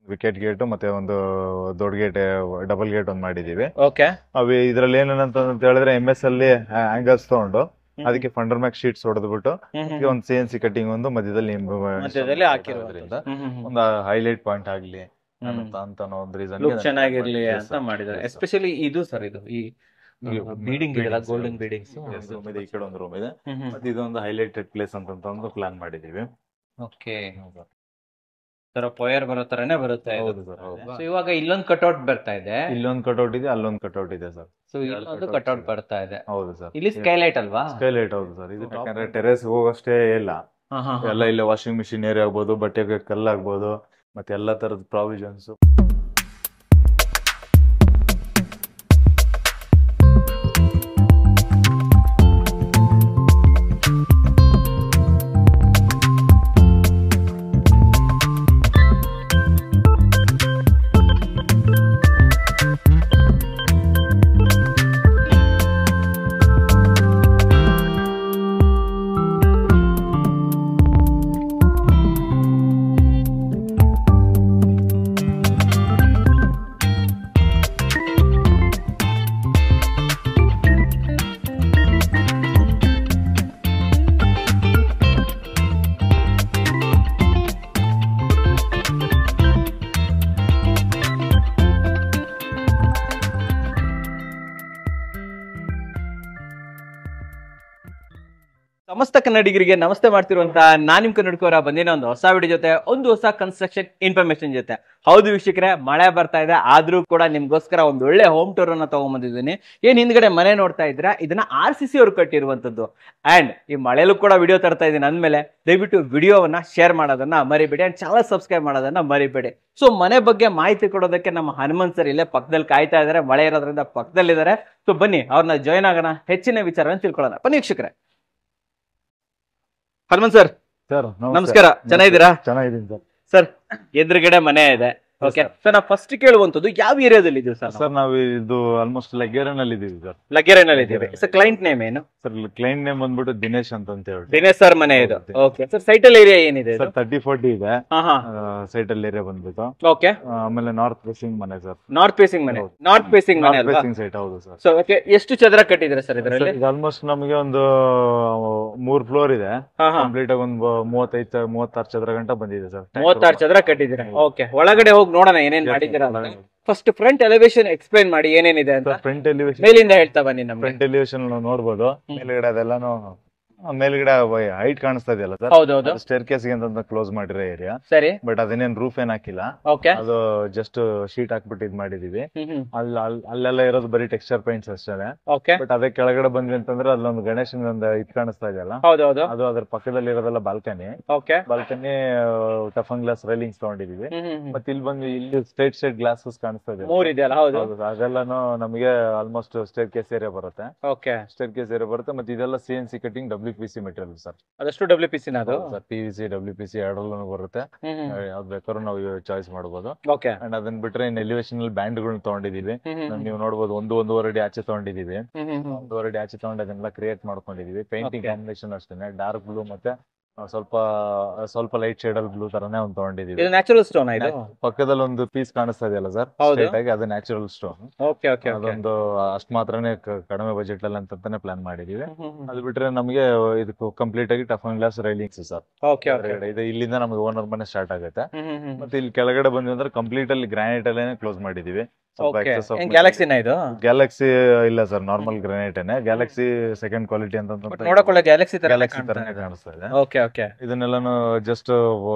Wicket gate ಮತ್ತೆ ಒಂದು ದೊಡ್ಡ ಗೇಟ್, ಡಬಲ್ ಗೇಟ್ ಒಂದು ಮಾಡಿದೀವಿ. ಓಕೆ. ಇದ್ರಲ್ಲಿ ಏನಂತ ಹೇಳಿದ್ರೆ MS ಅಲ್ಲಿ ಆಂಗಲ್ಸ್ ತಗೊಂಡು ಅದಕ್ಕೆ ಫಂಡರ್ ಮ್ಯಾಕ್ ಶೀಟ್ಸ್ ಹೊಡೆದ್ಬಿಟ್ಟು ಒಂದು CNC ಕಟಿಂಗ್ ಒಂದು ಮಧ್ಯದಲ್ಲಿ ಹಾಕಿರೋದ್ರಿಂದ ಒಂದು ಹೈಲೈಟ್ ಪಾಯಿಂಟ್ ಆಗ್ಲಿ ಅಂತ ಒಂದು ರೀಸನ್ ಚೆನ್ನಾಗಿರ್ಲಿ ಅಂತ ಮಾಡಿದ್ದಾರೆ. ಎಸ್ಪೆಷಲಿ ಇದು ಸರ್, ಇದು ಈ ಬೀಡಿಂಗ್ ಇದೆಲ್ಲ, ಗೋಲ್ಡನ್ ಬೀಡಿಂಗ್ಸ್ ಈ ಕಡೆ ಒಂದು ರೂಮ್ ಇದೆ, ಮತ್ತೆ ಇದೊಂದು ಹೈಲೈಟೆಡ್ ಪ್ಲೇಸ್ ಅಂತ ಒಂದು ಪ್ಲಾನ್ ಮಾಡಿದೀವಿ. ಓಕೆ. ಪೋಯರ್ ಬರೋ ತರನೇ ಬರುತ್ತೆ. ಹೌದು ಸರ್, ಹೌದು. ಇವಾಗ ಇಲ್ಲೊಂದು ಕಟ್ಔಟ್ ಬರ್ತಾ ಇದೆ, ಇಲ್ಲೊಂದು ಕಟ್ಔಟ್ ಇದೆ, ಅಲ್ಲೊಂದು ಕಟ್ಔಟ್ ಇದೆ ಸರ್. ಸೊ ಇಲ್ಲೊಂದು ಕಟ್ಔಟ್ ಬರ್ತಾ ಇದೆ. ಹೌದು ಸರ್. ಇಲ್ಲಿ ಸ್ಕೈಲೈಟ್ ಅಲ್ವಾ? ಸ್ಕೈಲೈಟ್, ಹೌದು ಸರ್. ಇದು ಯಾಕಂದ್ರೆ ಟೆರೆಸ್ ಹೋಗೋಷ್ಟೇ ಇಲ್ಲ, ಎಲ್ಲ ಇಲ್ಲ. ವಾಷಿಂಗ್ ಮಿಷಿನ್ ಏರಿಯಾ ಆಗ್ಬೋದು, ಬಟ್ಟೆಗೆ ಕಲ್ಲಾಗ್ಬೋದು, ಮತ್ತೆ ಎಲ್ಲಾ ತರದ ಪ್ರಾವಿಷನ್ಸ್. ಸಮಸ್ತ ಕನ್ನಡಿಗರಿಗೆ ನಮಸ್ತೆ ಮಾಡ್ತಿರುವಂತ ನಾನ್ ನಿಮ್ ಕನ್ನಡಕವರ ಬಂದಿನ ಒಂದು ಹೊಸ ವಿಡಿಯೋ ಜೊತೆ, ಒಂದು ಹೊಸ ಕನ್ಸ್ಟ್ರಕ್ಷನ್ ಇನ್ಫಾರ್ಮೇಶನ್ ಜೊತೆ. ಹೌದು ವೀಕ್ಷಕರೇ, ಮಳೆ ಬರ್ತಾ ಇದೆ, ಆದ್ರೂ ಕೂಡ ನಿಮ್ಗೋಸ್ಕರ ಒಂದು ಒಳ್ಳೆ ಹೋಮ್ ಟೂರ್ ಅನ್ನ ತಗೊಂಡ್ಬಂದಿದ್ದೀನಿ. ಏನ್ ಹಿಂದ್ಗಡೆ ಮನೆ ನೋಡ್ತಾ ಇದ್ರ, ಇದನ್ನ RCC ಅವ್ರು ಕಟ್ಟಿರುವಂತದ್ದು. ಅಂಡ್ ಈ ಮಳೆಯಲ್ಲೂ ಕೂಡ ವಿಡಿಯೋ ತರ್ತಾ ಇದ್ದೀನಿ ಅಂದ್ಮೇಲೆ ದಯವಿಟ್ಟು ವಿಡಿಯೋವನ್ನ ಶೇರ್ ಮಾಡೋದನ್ನ ಮರಿಬೇಡಿ, ಅಂಡ್ ಚಾನಲ್ ಸಬ್ಸ್ಕ್ರೈಬ್ ಮಾಡೋದನ್ನ ಮರಿಬೇಡಿ. ಸೊ ಮನೆ ಬಗ್ಗೆ ಮಾಹಿತಿ ಕೊಡೋದಕ್ಕೆ ನಮ್ಮ ಹನುಮಂತ್ ಸರ್ ಇಲ್ಲೇ ಪಕ್ಕದಲ್ಲಿ ಕಾಯ್ತಾ ಇದಾರೆ, ಮಳೆ ಇರೋದ್ರಿಂದ ಪಕ್ಕದಲ್ಲಿದ್ದಾರೆ. ಸೊ ಬನ್ನಿ ಅವ್ರನ್ನ ಜಾಯ್ನ್ ಆಗೋಣ, ಹೆಚ್ಚಿನ ವಿಚಾರವನ್ನು ತಿಳ್ಕೊಳ್ಳೋಣ. ಬನ್ನಿ ವೀಕ್ಷಕರೇ. ಹನುಮಂತ್ ಸರ್, ನಮಸ್ಕಾರ. ಚೆನ್ನಾಗಿದ್ದೀರಾ? ಚೆನ್ನಾಗಿದ್ದೀನಿ ಸರ್. ಸರ್ ಎದುರುಗಡೆ ಮನೆ ಇದೆ. ಓಕೆ ಸರ್, ನಾವು ಫಸ್ಟ್ ಕೇಳುವಂತದ್ದು ಯಾವ ಏರಿಯಾದಲ್ಲಿ ಇದೀವಿ ಸರ್? ಸರ್ ನಾವು ಇದು ಆಲ್ಮೋಸ್ಟ್ ಲಗ್ಗೆರೆನಲ್ಲಿ ಇದೀವಿ ಸರ್. ಲಗ್ಗೆರೆನಲ್ಲಿ ಇದೀವಿ. ಸರ್ ಕ್ಲೈಂಟ್ ನೇಮ್ ಏನು ಸರ್? ಕ್ಲೈಂಟ್ ನೇಮ್ ಬಂದ್ಬಿಟ್ಟು ದಿನೇಶ್ ಅಂತ ಹೇಳಿ. ದಿನೇಶ್ ಸರ್ ಮನೆ ಇದು. ಓಕೆ ಸರ್, ಸೈಟಲ್ ಏರಿಯಾ ಏನಿದೆ? ಸರ್ 30-40 ಇದೆ ಸೈಟಲ್ ಏರಿಯಾ ಬಂದ್ಬಿಟ್ಟು. ಓಕೆ. ಆಮೇಲೆ ನಾರ್ತ್ ಫೇಸಿಂಗ್ ಮನೆ ಸರ್. ನಾರ್ತ್ ಫೇಸಿಂಗ್ ಮನೆ. ನಾರ್ತ್ ಫೇಸಿಂಗ್ ಮನೆ ಅಲ್ವಾ? ಸೈಟ್, ಹೌದು ಸರ್. ಸೊ ಓಕೆ, ಎಷ್ಟು ಚದರ ಕಟ್ಟಿದ್ರೆ ಸರ್ ಇದರಲ್ಲಿ? ಆಲ್ಮೋಸ್ಟ್ ನಮಗೆ ಒಂದು 3 ಫ್ಲೋರ್ ಇದೆ. ಕಂಪ್ಲೀಟ್ ಆಗಿ ಒಂದು 35-36 ಚದರ ಗಂಟ ಬಂದಿದೆ ಸರ್. 36 ಚದರ ಕಟ್ಟಿದ್ದೀರಾ. ಓಕೆ, ಒಳಗಡೆ ಹೋಗಿ ನೋಡೋಣ ಏನೇನ್ ಮಾಡಿದ್ದೀರಾ. ಫಸ್ಟ್ ಫ್ರಂಟ್ ಎಲಿವೇಶನ್ ಎಕ್ಸ್ಪ್ಲೈನ್ ಮಾಡಿ ಏನೇನಿದೆ ಅಂತ. ಫ್ರಂಟ್ ಎಲಿವೇಶನ್ ಮೇಲಿಂದ ಹೇಳ್ತಾ ಬನ್ನಿ. ನಮ್ಗೆ ಫ್ರಂಟ್ ಎಲಿವೇಶನ್ ನೋಡ್ಬೋದು. ಮೇಲ್ಗಡೆ ಅದೆಲ್ಲಾನು ಮೇಲ್ಗಡೆ ಹೈಟ್ ಕಾಣಿಸ್ತಾ ಇದೆಯಲ್ಲ ಸರ್. ಹೌದೌದು. ಸ್ಟೇರ್ ಕೇಸ್ ಅಂತ ಕ್ಲೋಸ್ ಮಾಡಿರೋ ಏರಿಯಾ. ಸರಿ. ಬಟ್ ಅದನ್ನೇನ್ ರೂಫ್ ಏನ್ ಹಾಕಿಲ್ಲ. ಓಕೆ. ಅದು ಜಸ್ಟ್ ಶೀಟ್ ಹಾಕ್ಬಿಟ್ಟು ಇದ್ ಮಾಡಿದೀವಿ. ಅಲ್ಲೆಲ್ಲ ಇರೋದು ಬರೀ ಟೆಕ್ಸ್ಚರ್ ಪೇಂಟ್ಸ್ ಅಷ್ಟೇ. ಓಕೆ. ಬಟ್ ಅದೇ ಕೆಳಗಡೆ ಬಂದ್ವಿ ಅಂತಂದ್ರೆ ಅಲ್ಲೊಂದು ಗಣೇಶನ್ ಒಂದು ಇದ್ ಕಾಣಿಸ್ತಾ ಇದೆಯಲ್ಲ. ಹೌದೌದು. ಅದು ಅದ್ರ ಪಕ್ಕದಲ್ಲಿ ಇರೋದೆಲ್ಲ balcony. Okay. Balcony toughen glass railings ತಗೊಂಡಿದೀವಿ. ಮತ್ತೆ ಇಲ್ಲಿ ಬಂದು ಇಲ್ಲಿ ಸ್ಟ್ರೈಟ್ ಗ್ಲಾಸಸ್ ಕಾಣಿಸ್ತಾ ಇದೆ. 3 ಇದೆಯಲ್ಲ? ಹೌದು. ಅದೆಲ್ಲಾನು ನಮಗೆ ಆಲ್ಮೋಸ್ಟ್ ಸ್ಟೇರ್ ಕೇಸ್ ಏರಿಯಾ ಬರುತ್ತೆ. ಓಕೆ. ಸ್ಟೇರ್ ಕೇಸ್ ಏರಿಯಾ ಬರುತ್ತೆ. ಮತ್ತೆ ಇದೆಲ್ಲ CNC cutting WPC material sir. ಅದಷ್ಟು WPC ನ ಅದು? PVC WPC ಎರಡರಲ್ಲೂ ಬರುತ್ತೆ. ಯಾವ್ದು ಬೇಕಾದ್ರೂ ನಾವು ಚಾಯ್ಸ್ ಮಾಡಬಹುದು. ಓಕೆ. ಅಂಡ್ ಅದನ್ನ ಬಿಟ್ರೆ ಇನ್ ಎಲಿವೇಶನ್ ಬ್ಯಾಂಡ್ ಗಳನ್ನ ತಗೊಂಡಿದೀವಿ. ನೀವು ನೋಡಬಹುದು, 1-1.5 ಅಡಿ ಆಚೆ ತಗೊಂಡಿದೀವಿ. 1.5 ಅಡಿ ಆಚೆ ತಗೊಂಡು ಅದನ್ನೆಲ್ಲ ಕ್ರಿಯೇಟ್ ಮಾಡ್ಕೊಂಡಿದೀವಿ. ಪೇಂಟಿಂಗ್ ಕಾಂಬಿನೇಷನ್ ಅಷ್ಟೇ ಡಾರ್ಕ್ ಬ್ಲೂ ಮತ್ತೆ ಸ್ವಲ್ಪ ಲೈಟ್ ಶೇಡ್ ಅಲ್ಲಿ ಬ್ಲೂ ತರನೇ ಒಂದು ತಗೊಂಡಿದೀವಿ. ಇದು ನ್ಯಾಚುರಲ್ ಸ್ಟೋನ್ ಇದು? ಪಕ್ಕದಲ್ಲಿ ಒಂದು ಪೀಸ್ ಕಾಣಿಸ್ತಾ ಇದೆಯಲ್ಲ ಸರ್, ಅದು ನ್ಯಾಚುರಲ್ ಸ್ಟೋನ್. Okay okay. ಅದೊಂದು ಅಷ್ಟ್ ಮಾತ್ರನೇ ಕಡಿಮೆ ಬಜೆಟ್ ಅಲ್ಲಿ ಅಂತಾನೆ ಪ್ಲಾನ್ ಮಾಡಿದೀವಿ. ಅದು ಬಿಟ್ರೆ ನಮಗೆ ಇದು ಕಂಪ್ಲೀಟ್ ಆಗಿ toughen glass railings sir. Okay okay. ಇದು ಇಲ್ಲಿಂದ ನಮಗೆ ಓನರ್ ಮನೆ ಸ್ಟಾರ್ಟ್ ಆಗುತ್ತೆ. ಮತ್ತೆ ಇಲ್ಲಿ ಕೆಳಗಡೆ ಬಂದ್ವಿ ಅಂದ್ರೆ ಕಂಪ್ಲೀಟ್ ಅಲ್ಲಿ ಗ್ರಾನೈಟ್ ಅಲ್ಲೇನೆ ಕ್ಲೋಸ್ ಮಾಡಿದೀವಿ. ಗ್ಯಾಲಕ್ಸಿನ ಇದು? ಗ್ಯಾಲಕ್ಸಿ ಇಲ್ಲ sir, normal granite galaxy second quality ಅಂತ ನೋಡಕೊಳ್ಳ ಗ್ಯಾಲಕ್ಸಿ ತರನೇ ಕಾಣಿಸ್ತಾ ಇದೆ. Okay okay. ಇದನ್ನೆಲ್ಲಾನು ಜಸ್ಟ್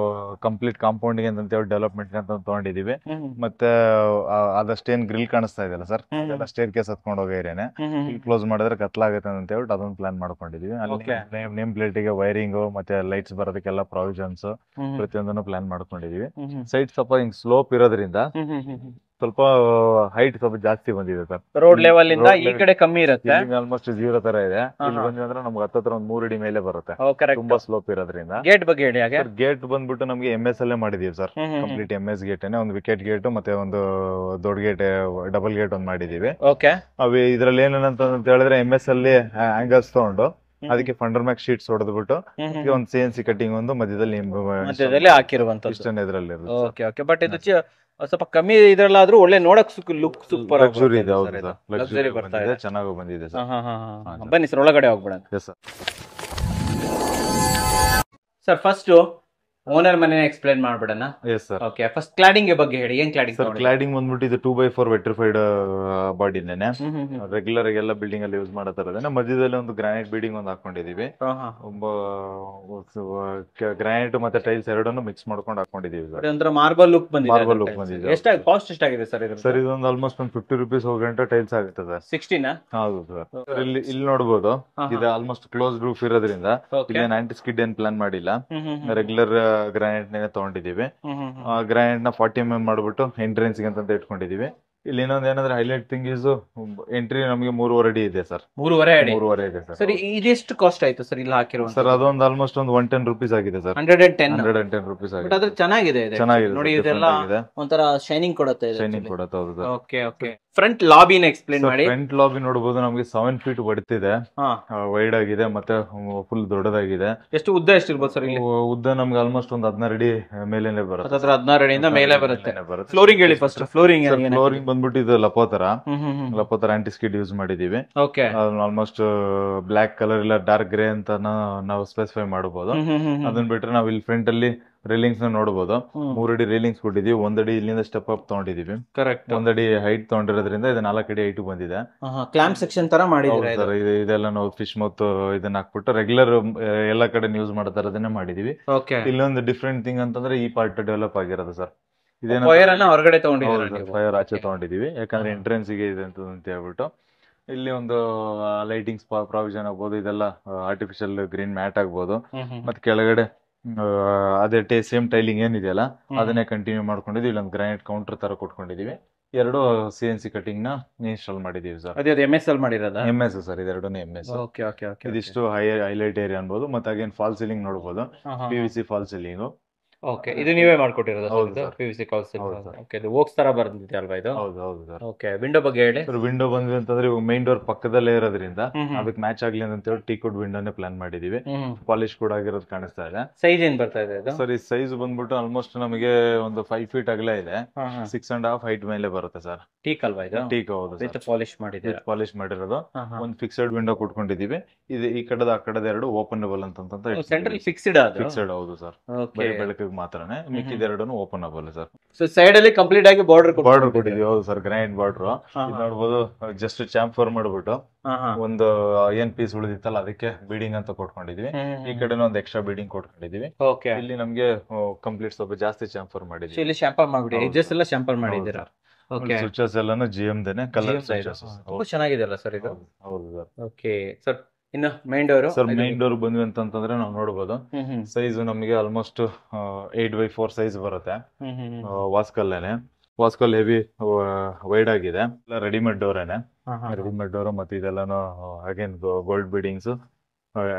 ಕಂಪ್ಲೀಟ್ ಕಾಂಪೌಂಡ್ ಅಂತ ಡೆವಲಪ್ಮೆಂಟ್ ಅಂತ ತಗೊಂಡಿದೀವಿ. ಮತ್ತೆ ಅದಷ್ಟೇನ್ ಗ್ರಿಲ್ ಕಾಣಿಸ್ತಾ ಇದೆಯಲ್ಲ ಸರ್, ಸ್ಟೇರ್ ಕೇಸ್ ಹತ್ಕೊಂಡು ಹೋಗೋ ಏರಿಯಾನೆ ಕ್ಲೋಸ್ ಮಾಡಿದ್ರೆ ಕತ್ಲಾಗುತ್ತೆ ಅಂತ ಹೇಳ್ಬಿಟ್ಟು ಅದೊಂದು ಪ್ಲಾನ್ ಮಾಡ್ಕೊಂಡಿದೀವಿ. ಅಲ್ಲಿ ನೇಮ್ ಪ್ಲೇಟ್ ಗೆ ವೈರಿಂಗ್ ಮತ್ತೆ ಲೈಟ್ಸ್ ಬರೋದಕ್ಕೆಲ್ಲ ಪ್ರಾವಿಷನ್ಸ್ ಪ್ರತಿಯೊಂದನ್ನು ಪ್ಲಾನ್ ಮಾಡ್ಕೊಂಡಿದೀವಿ. ಸೈಡ್ ಸ್ವಲ್ಪ ಹಿಂಗ್ ಸ್ಲೋಪ್ ಇರೋದ್ರಿಂದ ಸ್ವಲ್ಪ ಹೈಟ್ ಸ್ವಲ್ಪ ಜಾಸ್ತಿ ಬಂದಿದೆ ಸರ್. ರೋಡ್ ಲೆವೆಲ್ ಇಂದ Road ಈ level- ಕಡೆ ಕಮ್ಮಿ ಇರುತ್ತೆ. ಆಲ್ಮೋಸ್ಟ್ 0 ತರ ಇದೆ. ಹಾ, ಇಲ್ಲಿ ಹಾ. ಬಂದ್ವಿ ಅಂದ್ರೆ ನಮ್ಗೆ ಹತ್ತತ್ರ ಒಂದ್ 3 ಅಡಿ ಮೇಲೆ ಬರುತ್ತೆ. ಕರೆಕ್ಟ್. ತುಂಬಾ ಸ್ಲೋಪ್ ಇರೋದ್ರಿಂದ. ಗೇಟ್ ಬಗ್ಗೆ ಹೇಳಿ ಹಾಗೆ. ಗೇಟ್ ಬಂದ್ಬಿಟ್ಟು ನಮ್ಗೆ MS ಅಲ್ಲೇ ಮಾಡಿದೀವಿ ಸರ್. ಕಂಪ್ಲೀಟ್ MS ಗೇಟ್ ಒಂದು ವಿಕೆಟ್ ಗೇಟ್ ಮತ್ತೆ ಒಂದು ದೊಡ್ಡ ಗೇಟ್ ಡಬಲ್ ಗೇಟ್ ಒಂದು ಮಾಡಿದೀವಿ. ಓಕೆ. ಅవి ಇದ್ರಲ್ಲಿ ಏನಂತ ಹೇಳಿದ್ರೆ MS ಅಲ್ಲಿ ಆಂಗಲ್ಸ್ ತಗೊಂಡು ಅದಕ್ಕೆ ಫಂಡರ್ ಮ್ಯಾಕ್ ಶೀಟ್ಸ್ ಹೊಡೆದ್ಬಿಟ್ಟು ಒಂದು CNC ಕಟಿಂಗ್ ಒಂದು ಮಧ್ಯದಲ್ಲಿ ಹಾಕಿರುವಂತದ್ದು. ಇಷ್ಟನ್ನ ಇದ್ರಲ್ಲಿ ಓಕೆ ಓಕೆ. ಬಟ್ ಇದು ಸ್ವಲ್ಪ ಕಮ್ಮಿ ಇದ್ರಲ್ಲಾದ್ರೂ ಒಳ್ಳೆ ನೋಡಕ್ ಲುಕ್ ಸೂಪರ್ ಲಕ್ಸುರಿ ಇದೆ. ಹೌದು ಸರ್, ಲಕ್ಸುರಿ ಬರ್ತಾ ಇದೆ, ಚೆನ್ನಾಗಿ ಬಂದಿದೆ ಸರ್. ಬನ್ನಿ ಸರ್ ಒಳಗಡೆ ಹೋಗ್ಬಿಡೋಣ. Yes sir. Sir first owner ಮನೆ ಎಕ್ಸ್ಪ್ಲೈನ್ ಮಾಡ್ಬಿಡೋಣ. Yes sir. Okay. First cladding ಬಗ್ಗೆ ಹೇಳಿ, ಏನ್ ಕ್ಲಾಡಿಂಗ್ ಸರ್? ಕ್ಲಾಡಿಂಗ್ ಬಂದ್ಬಿಟ್ಟು ಇದು 2x4 ವೆಟ್ರಿಫೈಡ್ ಬಾಡಿನೇನೆ. ರೆಗ್ಯುಲರ್ ಆಗೆಲ್ಲ ಬಿಲ್ಡಿಂಗ್ ಅಲ್ಲಿ ಯೂಸ್ ಮಾಡತಾರದೇನೆ. ಮಧ್ಯದಲ್ಲಿ ಒಂದು ಗ್ರಾನೈಟ್ ಬೀಡಿಂಗ್ ಒಂದು ಹಾಕೊಂಡಿದೀವಿ. ಗ್ರಾನೈಟ್ ಮತ್ತೆ ಟೈಲ್ಸ್ ಎರಡನ್ನು ಮಿಕ್ಸ್ ಮಾಡ್ಕೊಂಡು ಹಾಕೊಂಡಿದೀವಿ ಸರ್. ಒಂಥರ ಮಾರ್ಬಲ್ ಲುಕ್ ಬಂದಿದೆ. ಮಾರ್ಬಲ್ ಲುಕ್ ಬಂದಿದೆ. ಕಾಸ್ಟ್ ಎಷ್ಟಾಗಿದೆ ಸರ್ ಇದು? ಸರ್ ಇದೊಂದು ಆಲ್ಮೋಸ್ಟ್ ಒಂದು 50 ರೂಪೀಸ್ ಹೋಗಂಟ ಟೈಲ್ಸ್ ಆಗುತ್ತೆ ಸರ್. 16? ಹೌದು ಸರ್. ಇಲ್ಲಿ ನೋಡಬಹುದು, ಇದು ಆಲ್ಮೋಸ್ಟ್ ಕ್ಲೋಸ್ ರೂಫ್ ಇರೋದ್ರಿಂದ ಇಲ್ಲಿ ಆಂಟಿ ಸ್ಕಿಡ್ ಏನ್ ಪ್ಲಾನ್ ಮಾಡಿಲ್ಲ. ರೆಗ್ಯುಲರ್ ಗ್ರಾನೈಟ್ ನೇ ತಗೊಂಡಿದೀವಿ. ಗ್ರಾನೈಟ್ ನ 40 mm ಮಾಡ್ಬಿಟ್ಟು ಎಂಟ್ರೆನ್ಸ್ ಅಂತ ಇಟ್ಕೊಂಡಿದೀವಿ. ಇಲ್ಲಿ ಇನ್ನೊಂದು ಏನಂದ್ರೆ ಹೈಲೈಟ್ ಥಿಂಗ್ ಇಸ್ ಎಂಟ್ರಿ ನಮಗೆ 3.5 ಅಡಿ ಇದೆ ಸರ್. 3.5 ಅಡಿ? 3.5 ಇದೆ ಸರ್. ಸರ್ ಇದೆಷ್ಟು ಕಾಸ್ಟ್ ಆಯ್ತು ಸರ್ ಇಲ್ಲಿ ಹಾಕಿರೋ? ಸರ್ ಅದೊಂದು ಆಲ್ಮೋಸ್ಟ್ ಒಂದು 110 ರೂಪೀಸ್ ಆಗಿದೆ ಸರ್. 110 ರೂಪೀಸ್ ಬಟ್ ಆಗಿದೆ. ಅದು ಚೆನ್ನಾಗಿದೆ ನೋಡಿ, ಇದೆಲ್ಲ ಒಂಥರ ಶೈನಿಂಗ್ ಕೊಡುತ್ತೆ. ಶೈನಿಂಗ್ ಕೊಡುತ್ತೆ. ಹೌದು ಸರ್. Okay okay. ಫ್ರಂಟ್ ಲಾಬಿನ ಎಕ್ಸ್ಪ್ಲೇನ್ ಮಾಡಿ. ಫ್ರಂಟ್ ಲಾಬಿ ನೋಡಬಹುದು, ನಮಗೆ 7 ಫೀಟ್ ಬಡ್ತಿದೆ, ವೈಡ್ ಆಗಿದೆ ಮತ್ತೆ ಫುಲ್ ದೊಡ್ಡದಾಗಿದೆ. ಎಷ್ಟು ಉದ್ದ ಎಷ್ಟಿರ್ಬೋದು ಸರ್ ಇಲ್ಲಿ? ಉದ್ದ ನಮ್ಗೆ ಆಲ್ಮೋಸ್ಟ್ ಒಂದು 16 ಅಡಿ ಮೇಲೇನೆ ಬರುತ್ತೆ. 16 ಅಡಿಯಿಂದ ಮೇಲೆ ಬರುತ್ತೆ. ಫ್ಲೋರಿಂಗ್ ಹೇಳಿ ಫಸ್ಟ್. ಫ್ಲೋರಿಂಗ್ ಬಂದ್ಬಿಟ್ಟು ಇದು ಲಪೋತರ ಆಂಟಿ ಸ್ಕಿಡ್ ಯೂಸ್ ಮಾಡಿದೀವಿ. ಓಕೆ. ಆಲ್ಮೋಸ್ಟ್ ಬ್ಲಾಕ್ ಕಲರ್ ಇಲ್ಲ ಡಾರ್ಕ್ ಗ್ರೇ ಅಂತ ನಾವು ಸ್ಪೆಸಿಫೈ ಮಾಡಬಹುದು. ಅದನ್ನ ಬಿಟ್ರೆ ನಾವು ಇಲ್ಲಿ ಫ್ರಂಟ್ ಅಲ್ಲಿ ರೇಲಿಂಗ್ಸ್ ನ ನೋಡಬಹುದು. 3 ಅಡಿ ರೇಲಿಂಗ್ಸ್ ಕೊಟ್ಟಿದೀವಿ. 1 ಅಡಿ ಇಲ್ಲಿಂದ ಸ್ಟೆಪ್ ಅಪ್ ತಗೊಂಡಿದೀವಿ. ಕರೆಕ್ಟ್. 1 ಅಡಿ ಹೈಟ್ ತಗೊಂಡಿರೋದ್ರಿಂದ ಇದು 4 ಅಡಿ ಹೈಟ್ ಬಂದಿದೆ. ಕ್ಲಾಂಪ್ ಸೆಕ್ಷನ್ ತರ ಮಾಡಿದ್ರೆ ಇದೆಲ್ಲ ನಾವು ಫಿಶ್ ಮೌತ್ ಇದನ್ನ ಹಾಕ್ಬಿಟ್ಟು ರೆಗ್ಯುಲರ್ ಎಲ್ಲಾ ಕಡೆ ಯೂಸ್ ಮಾಡ್ತಾ ಇರೋದನ್ನೇ ಮಾಡಿದೀವಿ. ಇಲ್ಲೊಂದು ಡಿಫ್ರೆಂಟ್ ಥಿಂಗ್ ಅಂತಂದ್ರೆ ಈ ಪಾರ್ಟ್ ಡೆವಲಪ್ ಆಗಿರೋದು ಸರ್. ಹೊರಗಡೆ ಫೈರ್ ಆಚೆ ತಗೊಂಡಿದೀವಿ, ಯಾಕಂದ್ರೆ ಎಂಟ್ರೆನ್ಸ್ ಗೆ ಇದೆ ಅಂತ ಹೇಳ್ಬಿಟ್ಟು. ಇಲ್ಲಿ ಒಂದು ಲೈಟಿಂಗ್ಸ್ ಪ್ರಾವಿಷನ್ ಆಗ್ಬೋದು, ಇದೆಲ್ಲ ಆರ್ಟಿಫಿಷಿಯಲ್ ಗ್ರೀನ್ ಮ್ಯಾಟ್ ಆಗ್ಬೋದು. ಮತ್ತೆ ಕೆಳಗಡೆ ಅದೇ ಸೇಮ್ ಟೈಲಿಂಗ್ ಏನಿದೆಯಲ್ಲ ಅದನ್ನೇ ಕಂಟಿನ್ಯೂ ಮಾಡ್ಕೊಂಡಿದ್ವಿ. ಇಲ್ಲೊಂದು ಗ್ರಾನೈಟ್ ಕೌಂಟರ್ ತರ ಕೊಟ್ಕೊಂಡಿದೀವಿ. 2 CNC ಕಟಿಂಗ್ ನ ಇನ್ಸ್ಟಾಲ್ ಮಾಡಿದೀವಿ ಸರ್. MS ಅಲ್ಲಿ ಮಾಡಿರೋದಾ? MS ಸರ್, ಇದೆರಡೂ MS. Okay okay okay. ಇದಿಷ್ಟು ಹೈಲೈಟ್ ಏರಿಯಾ ಅನ್ಬೋದು. ಮತ್ತೆ ಅಗೇನ್ ಫಾಲ್ ಸೀಲಿಂಗ್ ನೋಡಬಹುದು, PVC ಫಾಲ್ ಸೀಲಿಂಗ್. ಓಕೆ. ಇದು ನೀವೇ ಮಾಡ್ಕೊಟ್ಟಿರೋದು PVC ಫಾಲ್ ಸೀಲಿಂಗ್? ಓಕೆ. ಇದು ವೋಕ್ಸ್ ತರ ಬಂದಿದೆ ಅಲ್ವಾ ಇದು? ಹೌದು ಹೌದು ಸರ್. ಓಕೆ. ವಿಂಡೋ ಬಗ್ಗೆ ಹೇಳಿ ಸರ್. ವಿಂಡೋ ಬಂದ್ವಿ ಅಂತಂದ್ರೆ ಮೈನ್ ಡೋರ್ ಪಕ್ಕದಲ್ಲೇ ಇರೋದ್ರಿಂದ ಅದಕ್ಕೆ ಮ್ಯಾಚ್ ಆಗ್ಲಿ ಅಂತ ಹೇಳಿ ಟೀಕುಡ್ ವಿಂಡೋನೇ ಪ್ಲಾನ್ ಮಾಡಿದೀವಿ. ಪಾಲಿಶ್ ಕೂಡ ಆಗಿರೋದು ಕಾಣಿಸ್ತಾ ಇದೆ. ಸೈಜ್ ಏನ್ ಬರ್ತಾ ಇದೆ ಇದು? ಸರ್ ಈ ಸೈಜ್ ಬಂದ್ಬಿಟ್ಟು ಆಲ್ಮೋಸ್ಟ್ ನಮಗೆ ಒಂದು 5 ಫೀಟ್ ಅಗಲ ಇದೆ, 6.5 ಹೈಟ್ ಮೇಲೆ ಬರುತ್ತೆ ಸರ್. ಟೀಕ್ ಅಲ್ವಾ ಇದು? ಟೀಕ್. ಹೌದು ವಿತ್ ಪಾಲಿಶ್ ಮಾಡಿದೆ. ಪಾಲಿಶ್ ಮಾಡಿರೋದು. ಒಂದು ಫಿಕ್ಸ್ಡ್ ವಿಂಡೋ ಕೊಟ್ಕೊಂಡಿದೀವಿ. ಇದು ಈ ಕಡೆದ ಆ ಕಡೆದ 2 ಓಪನಬಲ್ ಅಂತ ಸೆಂಟ್ರಲ್ ಫಿಕ್ಸ್ಡ್ ಅದು? ಫಿಕ್ಸ್ಡ್. ಹೌದು ಸರ್. ಬೆಳಕಿಗೆ ಮಾತ್ರನೇ, ಮಿಕ್ಕಿದೆರಡನ್ನು ಓಪನಬಲ್ ಸರ್. ಸೊ ಸೈಡ್ ಅಲ್ಲಿ ಕಂಪ್ಲೀಟ್ ಆಗಿ ಬಾರ್ಡರ್ ಕೊಟ್ಟಿದ್ದೀವಿ. ಹೌದು ಸರ್. ಗ್ರಾನೈಟ್ ಬಾರ್ಡರ್ ನೋಡಬಹುದು. ಜಸ್ಟ್ ಚಾಂಫರ್ ಮಾಡ್ಬಿಟ್ಟು ಒಂದು ಏನ್ ಪೀಸ್ ಉಳಿದಿತ್ತಲ್ಲ ಅದಕ್ಕೆ ಬೀಡಿಂಗ್ ಅಂತ ಕೊಟ್ಕೊಂಡಿದ್ವಿ. ಈ ಕಡೆನೂ ಒಂದು ಎಕ್ಸ್ಟ್ರಾ ಬೀಡಿಂಗ್ ಕೊಟ್ಕೊಂಡಿದೀವಿ. ಇಲ್ಲಿ ನಮ್ಗೆ ಕಂಪ್ಲೀಟ್ ಸ್ವಲ್ಪ ಜಾಸ್ತಿ ಚಾಂಫರ್ ಮಾಡಿದ್ವಿ. ಇಲ್ಲಿ ಶಾಂಪರ್ ಮಾಡ್ಬಿಡಿ, ಎಡ್ಜಸ್ ಎಲ್ಲ ಶಾಂಪರ್ ಮಾಡಿದ್ದೀರಾ? ಓಕೆ. ಸ್ವಿಚಸ್ ಎಲ್ಲಾನು GM ದೇನೆ ಕಲರ್ ಸ್ವಿಚಸ್. ತುಂಬಾ ಚೆನ್ನಾಗಿದೆಯಲ್ಲ ಸರ್ ಇದು? ಹೌದು ಸರ್. Okay sir. ಇನ್ನು main door? Sir main door ಬಂದ್ವಿ ಅಂತಂದ್ರೆ ನಾವು ನೋಡಬಹುದು, ಸೈಜ್ ನಮಗೆ ಆಲ್ಮೋಸ್ಟ್ 8x4 ಸೈಜ್ ಬರುತ್ತೆ. ವಾಸ್ಕಲ್ ಹೆವಿ ವೈಡ್ ಆಗಿದೆ. ರೆಡಿಮೇಡ್ ಡೋರೇನೆ. ರೆಡಿಮೇಡ್ ಡೋರ್ ಮತ್ತೆ ಇದೆಲ್ಲಾನು ಅಗೇನ್ ಗೋಲ್ಡ್ ಬೀಡಿಂಗ್ಸ್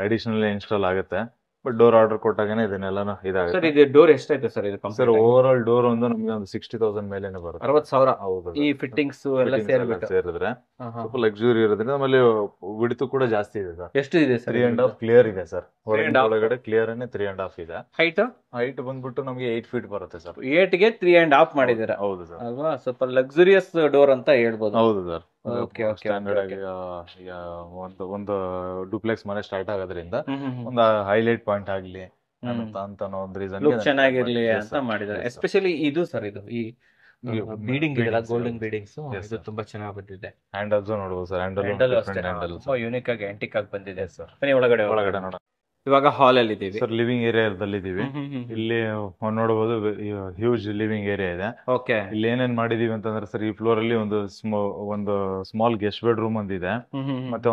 ಅಡಿಷನಲ್ ಇನ್ಸ್ಟಾಲ್ ಆಗುತ್ತೆ. ಬಟ್ ಡೋರ್ ಆರ್ಡರ್ ಕೊಟ್ಟಾಗನೇ ಇದನ್ನೆಲ್ಲಾನು ಇದಾಗುತ್ತೆ. ಸರ್ ಇದು ಡೋರ್ ಎಷ್ಟಾಯ್ತು ಸರ್ ಇದು? ಸರ್ ಓವರ್ ಆಲ್ ಡೋರ್ ಒಂದು ನಮಗೆ ಒಂದು 60,000 ಮೇಲೆನೆ ಬರುತ್ತೆ. 60,000? ಹೌದು. ಈ ಫಿಟ್ಟಿಂಗ್ಸ್ ಎಲ್ಲ ಸೇರಿದ್ರೆ ಸ್ವಲ್ಪ ಲಕ್ಸುರಿ ಇರೋದ್ರಿಂದ. ಆಮೇಲೆ ವಿಡ್ತ್ ಕೂಡ ಜಾಸ್ತಿ ಇದೆ ಸರ್. ಎಷ್ಟು ಇದೆ ಸರ್? 3.5 ಕ್ಲಿಯರ್ ಇದೆ ಸರ್. ಒಳಗಡೆ ಕ್ಲಿಯರ್ 3.5 ಇದೆ. ಹೈಟ್ ಬಂದ್ಬಿಟ್ಟು ನಮಗೆ 8 ಫೀಟ್ ಬರುತ್ತೆ ಸರ್. 8 ಗೆ 3.5 ಮಾಡಿದ್ದೀರಾ? ಹೌದು ಸರ್. ಅಲ್ವಾ? ಸ್ವಲ್ಪ ಲಕ್ಸುರಿಯಸ್ ಡೋರ್ ಅಂತ ಹೇಳ್ಬೋದು. ಹೌದು ಸರ್. ಸ್ಟ್ಯಾಂಡರ್ಡ್ ಆಗಿ ಒಂದು ಡುಪ್ಲೆಕ್ಸ್ ಮನೆ ಸ್ಟಾರ್ಟ್ ಆಗೋದ್ರಿಂದ ಒಂದು ಹೈಲೈಟ್ ಪಾಯಿಂಟ್ ಆಗ್ಲಿ ಅಂತ ಒಂದು ರೀಸನ್ ಚೆನ್ನಾಗಿರ್ಲಿ ಅಂತ ಮಾಡಿದ್ದಾರೆ. ಎಸ್ಪೆಷಲಿ ಇದು ಸರ್, ಇದು ಈ ಬೀಡಿಂಗ್ ಇದೆಲ್ಲ ಗೋಲ್ಡನ್ ಬೀಡಿಂಗ್ಸ್, ಇದು ತುಂಬಾ ಚೆನ್ನಾಗಿ ಬಂದಿದೆ. ಹ್ಯಾಂಡಲ್ಸ್ ನೋಡಬಹುದು ಸರ್. ಹ್ಯಾಂಡಲ್ ಯೂನಿಕ್ ಆಗಿ ಆಂಟಿಕ್ ಆಗಿ ಬಂದಿದೆ ಸರ್. ಒಳಗಡೆ ನೋಡ. ಇವಾಗ ಹಾಲ್ ಅಲ್ಲಿ ಇದೀವಿ ಸರ್. ಲಿವಿಂಗ್ ಏರಿಯಾದಲ್ಲಿ ಇದೀವಿ. ಇಲ್ಲಿ ನೋಡಬಹುದು ಹ್ಯೂಜ್ ಲಿವಿಂಗ್ ಏರಿಯಾ ಇದೆ. ಓಕೆ. ಇಲ್ಲಿ ಏನೇನ್ ಮಾಡಿದೀವಿ ಅಂತಂದ್ರೆ ಸರ್, ಈ ಫ್ಲೋರ್ ಅಲ್ಲಿ ಒಂದು ಸ್ಮಾಲ್ ಗೆಸ್ಟ್ ಬೆಡ್ರೂಮ್ ಒಂದಿದೆ. ಮತ್ತೆ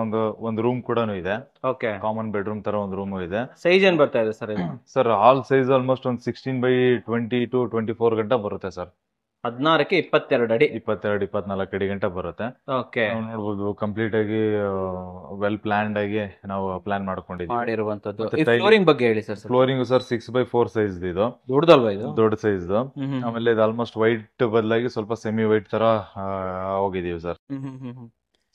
ಒಂದು ರೂಮ್ ಕೂಡ ಇದೆ. ಓಕೆ. ಕಾಮನ್ ಬೆಡ್ರೂಮ್ ತರ ಒಂದು ರೂಮ್ ಇದೆ. ಸೈಜ್ ಏನ್ ಬರ್ತಾ ಇದೆ ಸರ್? ಸರ್ ಹಾಲ್ ಸೈಜ್ ಆಲ್ಮೋಸ್ಟ್ ಒಂದು 16x20 to 24 ಗಂಟೆ ಬರುತ್ತೆ ಸರ್. 16ಕ್ಕೆ 22 ಅಡಿ. 24 ಅಡಿ ಗಂಟ ಬರುತ್ತೆ. ಓಕೆ, ನಾವು ನೋಡ್ಬೋದು ಕಂಪ್ಲೀಟ್ ಆಗಿ ವೆಲ್ ಪ್ಲಾನ್ಡ್ ಆಗಿ ನಾವು ಪ್ಲಾನ್ ಮಾಡ್ಕೊಂಡಿದ್ದೀವಿ. ಮಾಡಿರುವಂತದ್ದು. ಮತ್ತೆ ಫ್ಲೋರಿಂಗ್ ಬಗ್ಗೆ ಹೇಳಿ sir. Flooring sir 6x4 size ಇದು, ದೊಡ್ಡದಲ್ವಾ ಇದು? ದೊಡ್ಡ ಸೈಜ್. ಆಮೇಲೆ ಇದು ಆಲ್ಮೋಸ್ಟ್ ವೈಟ್ ಬದಲಾಗಿ ಸ್ವಲ್ಪ ಸೆಮಿ ವೈಟ್ ತರ ಹೋಗಿದೀವಿ ಸರ್.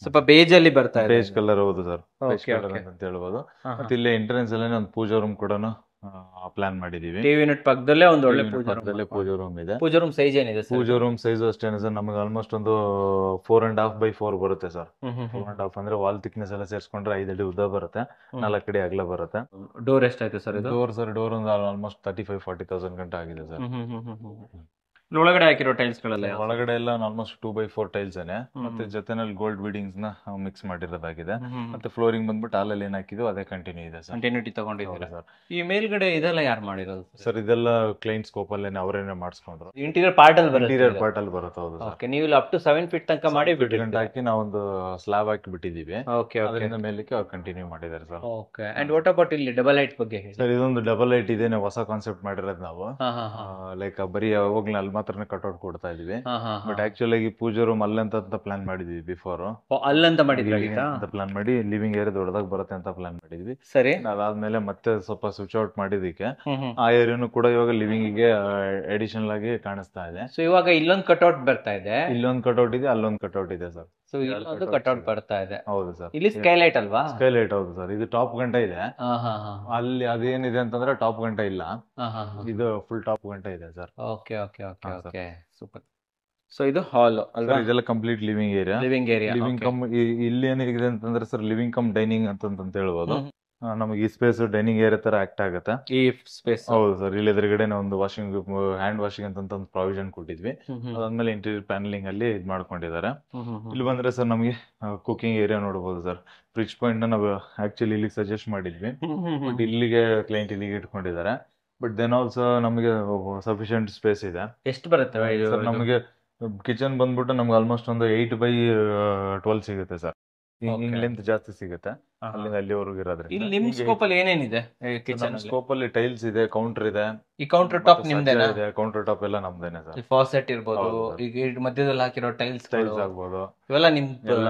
ಸ್ವಲ್ಪ ಬೇಜ್ ಅಲ್ಲಿ ಬರ್ತಾ ಇದೆ. ಬೇಜ್ ಕಲರ್, ಹೌದು sir, beige Okay, colour okay. ಅಂತ ಹೇಳ್ಬೋದು. ಮತ್ತೆ ಇಲ್ಲಿ ಎಂಟ್ರೆನ್ಸ್ ಅಲ್ಲೇ ಒಂದು ಪೂಜಾ ರೂಮ್ ಕೂಡ ಪ್ಲಾನ್ ಮಾಡಿದೀವಿ. ಟಿವಿ ಯೂನಿಟ್ ಪಕ್ಕದಲ್ಲೇ ಒಂದು ಒಳ್ಳೆ ಪೂಜಾ ಪೂಜಾ ರೂಮ್ ಇದೆ. ಪೂಜಾ ರೂಮ್ ಸೈಜ್ ಏನಿದೆ ಸರ್? ಪೂಜಾ ರೂಮ್ ಸೈಜ್ ಅಷ್ಟೇನೆ ಸರ್, ನಮಗೆ ಆಲ್ಮೋಸ್ಟ್ ಒಂದು 4.5x4 ಬರುತ್ತೆ ಸರ್. 4.5 ಅಂದ್ರೆ ವಾಲ್ ಥಿಕ್ನೆಸ್ ಎಲ್ಲ ಸೇರ್ಸ್ಕೊಂಡ್ರೆ 5 ಅಡಿ ಉದ್ದ ಬರುತ್ತೆ, 4 ಅಡಿ ಅಗಲ ಬರುತ್ತೆ. ಡೋರ್ ಎಷ್ಟಾಯ್ತು ಸರ್ ಇದು? ಡೋರ್ ಒಂದು ಆಲ್ಮೋಸ್ಟ್ 35,000-40,000 ಗಂಟೆ ಆಗಿದೆ ಸರ್. ಒಳಗಡೆ ಹಾಕಿರೋ ಟೈಲ್ಸ್ ಗಳೆಲ್ಲ ಒಳಗಡೆ ಎಲ್ಲ ಆಲ್ಮೋಸ್ಟ್ 2x4 ಟೈಲ್ಸ್ ಏನೆ, ಮತ್ತೆ ಜೊತೆನಲ್ಲಿ ಗೋಲ್ಡ್ ಬೀಡಿಂಗ್ಸ್ ನ ಮಿಕ್ಸ್ ಮಾಡಿರೋದಾಗಿದೆ. ಮತ್ತೆ ಫ್ಲೋರಿಂಗ್ ಬಂದ್ಬಿಟ್ಟು ಹಾಲಲ್ಲಿ ಏನ್ ಹಾಕಿದ್ವು ಅದೇ ಕಂಟಿನ್ಯೂ ಇದೆ ಸರ್. Continuity ತಗೊಂಡಿದ್ದೀರಾ sir. ಈ ಮೇಲ್ಗಡೆ ಇದೆಲ್ಲ ಯಾರು ಮಾಡಿರೋದು ಸರ್? ಇದೆಲ್ಲ ಕ್ಲೈಂಟ್ ಸ್ಕೋಪ್ ಅಲ್ಲಿ ಅವರೇನೆ ಮಾಡಿಸ್ಕೊಂಡ್ರು. ಇಂಟೀರಿಯರ್ ಪಾರ್ಟ್ ಅಲ್ಲಿ ಬರುತ್ತೆ. ಇಂಟೀರಿಯರ್ ಪಾರ್ಟ್ ಅಲ್ಲಿ ಬರುತ್ತೆ, ಹೌದು ಸರ್. ಓಕೆ, ನೀವು ಇಲ್ಲಿ ಅಪ್ ಟು 7 ಫೀಟ್ ತನಕ ಮಾಡಿ ಗಂಟೆ ಹಾಕಿ ನಾವೊಂದು ಸ್ಲಾಬ್ ಹಾಕಿ ಬಿಟ್ಟಿದೀವಿ. ಓಕೆ, ಅದರಿಂದ ಮೇಲಕ್ಕೆ ಅವ್ರು ಕಂಟಿನ್ಯೂ ಮಾಡಿದ್ದಾರೆ sir. Okay, and what about ಇಲ್ಲಿ ಡಬಲ್ ಹೈಟ್ ಬಗ್ಗೆ ಹೇಳಿ ಸರ್. ಇದೊಂದು ಡಬಲ್ ಹೈಟ್ ಇದೆ, ಹೊಸ ಕಾನ್ಸೆಪ್ಟ್ ಮಾಡಿರೋದು ನಾವು. ಲೈಕ್ ಬರೀ ಯಾವಾಗ್ಲೂ ಅಲ್ಲಿ ಮಾತ್ರ ಕಟ್ಔಟ್ ಕೊಡ್ತಾ ಇದೀವಿ. ಬಟ್ ಆಕ್ಚುಲ್ ಆಗಿ ಪೂಜಾ ರೂಮ್ ಅಲ್ಲಂತ ಪ್ಲಾನ್ ಮಾಡಿದ್ವಿ ಬಿಫೋರ್. ಅಲ್ಲಂತ ಮಾಡಿದ್ವಿ ಅಂತ ಪ್ಲಾನ್ ಮಾಡಿ ಲಿವಿಂಗ್ ಏರಿಯಾ ದೊಡ್ಡದಾಗಿ ಬರುತ್ತೆ ಅಂತ ಪ್ಲಾನ್ ಮಾಡಿದ್ವಿ. ಸರಿ, ಅದಾದ್ಮೇಲೆ ಮತ್ತೆ ಸ್ವಲ್ಪ ಸ್ವಿಚ್ ಔಟ್ ಮಾಡಿದಕ್ಕೆ ಆ ಏರಿಯಾನು ಕೂಡ ಇವಾಗ ಲಿವಿಂಗ್ ಗೆ ಅಡಿಷನಲ್ ಆಗಿ ಕಾಣಿಸ್ತಾ ಇದೆ. ಸೊ ಇವಾಗ ಇಲ್ಲೊಂದು ಕಟ್ಔಟ್ ಬರ್ತಾ ಇದೆ, ಇಲ್ಲೊಂದು ಕಟ್ಔಟ್ ಇದೆ, ಅಲ್ಲೊಂದು ಕಟ್ಔಟ್ ಇದೆ ಸರ್. ಸೊ ಇಲ್ಲೊಂದು ಕಟ್ಔಟ್ ಬರ್ತಾ ಇದೆ. ಹೌದು ಸರ್. ಇಲ್ಲಿ ಸ್ಕೈಲೈಟ್ ಅಲ್ವಾ? ಸ್ಕೈಲೈಟ್, ಹೌದು ಸರ್. ಇದು ಟಾಪ್ ಗಂಟ ಇದೆ. ಅಲ್ಲಿ ಅದೇನಿದೆ ಅಂತಂದ್ರೆ ಟಾಪ್ ಗಂಟ ಇಲ್ಲ, ಇದು ಫುಲ್ ಟಾಪ್ ಗಂಟ ಇದೆ sir. Okay okay okay okay, super. So ಇದು ಹಾಲ್ ಅಲ್ವಾ? ಇದೆಲ್ಲ complete living area. Living area, living come ಇಲ್ಲಿ ಏನಿದೆ ಅಂತಂದ್ರೆ ಸರ್ ಲಿವಿಂಗ್ ಕಮ್ ಡೈನಿಂಗ್ ಅಂತ ಹೇಳ್ಬೋದು. ನಮಗೆ ಈ ಸ್ಪೇಸ್ ಡೈನಿಂಗ್ ಏರಿಯಾ ತರ ಆಕ್ಟ್ ಆಗುತ್ತೆ ಈ ಸ್ಪೇಸ್. ಹೌದು ಸರ್. ಇಲ್ಲಿ ಎದುರುಗಡೆ ಒಂದು ವಾಷಿಂಗ್ ಹ್ಯಾಂಡ್ ವಾಷಿಂಗ್ ಅಂತ ಒಂದು ಪ್ರಾವಿಷನ್ ಕೊಟ್ಟಿದ್ವಿ. ಅದಾದ್ಮೇಲೆ ಇಂಟೀರಿಯರ್ ಪ್ಯಾನಲಿಂಗ್ ಅಲ್ಲಿ ಇದು ಮಾಡ್ಕೊಂಡಿದ್ದಾರೆ. ಇಲ್ಲಿ ಬಂದ್ರೆ ಸರ್ ನಮಗೆ ಕುಕಿಂಗ್ ಏರಿಯಾ ನೋಡಬಹುದು ಸರ್. ಫ್ರಿಡ್ಜ್ ಪಾಯಿಂಟ್ ನಾವು ಆಕ್ಚುಲಿ ಇಲ್ಲಿಗೆ ಸಜೆಸ್ಟ್ ಮಾಡಿದ್ವಿ, ಬಟ್ ಇಲ್ಲಿಗೆ ಕ್ಲೈಂಟ್ ಇಲ್ಲಿಗೆ ಇಟ್ಕೊಂಡಿದ್ದಾರೆ. ಬಟ್ ದೆನ್ ಆಲ್ಸೋ ನಮಗೆ ಸಫಿಶಿಯಂಟ್ ಸ್ಪೇಸ್ ಇದೆ. ಎಷ್ಟು ಬರುತ್ತೆ ಸರ್? ನಮಗೆ ಕಿಚನ್ ಬಂದ್ಬಿಟ್ಟು ನಮ್ಗೆ ಆಲ್ಮೋಸ್ಟ್ ಒಂದು 8x12 ಸಿಗುತ್ತೆ ಸರ್. ಲೆಂತ್ ಜಾಸ್ತಿ ಸಿಗುತ್ತೆ ಅಲ್ಲಿಂದ ಅಲ್ಲಿವರೆಗೂ ಇರೋದ್ರಿಂದ. ಇಲ್ಲಿ ನಿಮ್ ಸ್ಕೋಪ್ ಅಲ್ಲಿ ಏನೇನಿದೆ? ಕಿಚನ್ ಸ್ಕೋಪ್ ಅಲ್ಲಿ ಟೈಲ್ಸ್ ಇದೆ, ಕೌಂಟರ್ ಇದೆ. ಈ ಕೌಂಟರ್ ಟಾಪ್ ನಿಮ್ದೇನಾ? ಕೌಂಟರ್ ಟಾಪ್ ಎಲ್ಲ ನಮ್ದೇನೆ ಸರ್. ಫಾಸೆಟ್ ಇರ್ಬೋದು, ಈಗ ಮಧ್ಯದಲ್ಲಿ ಹಾಕಿರೋ ಟೈಲ್ಸ್ ಆಗ್ಬೋದು, ಇವೆಲ್ಲ ನಿಮ್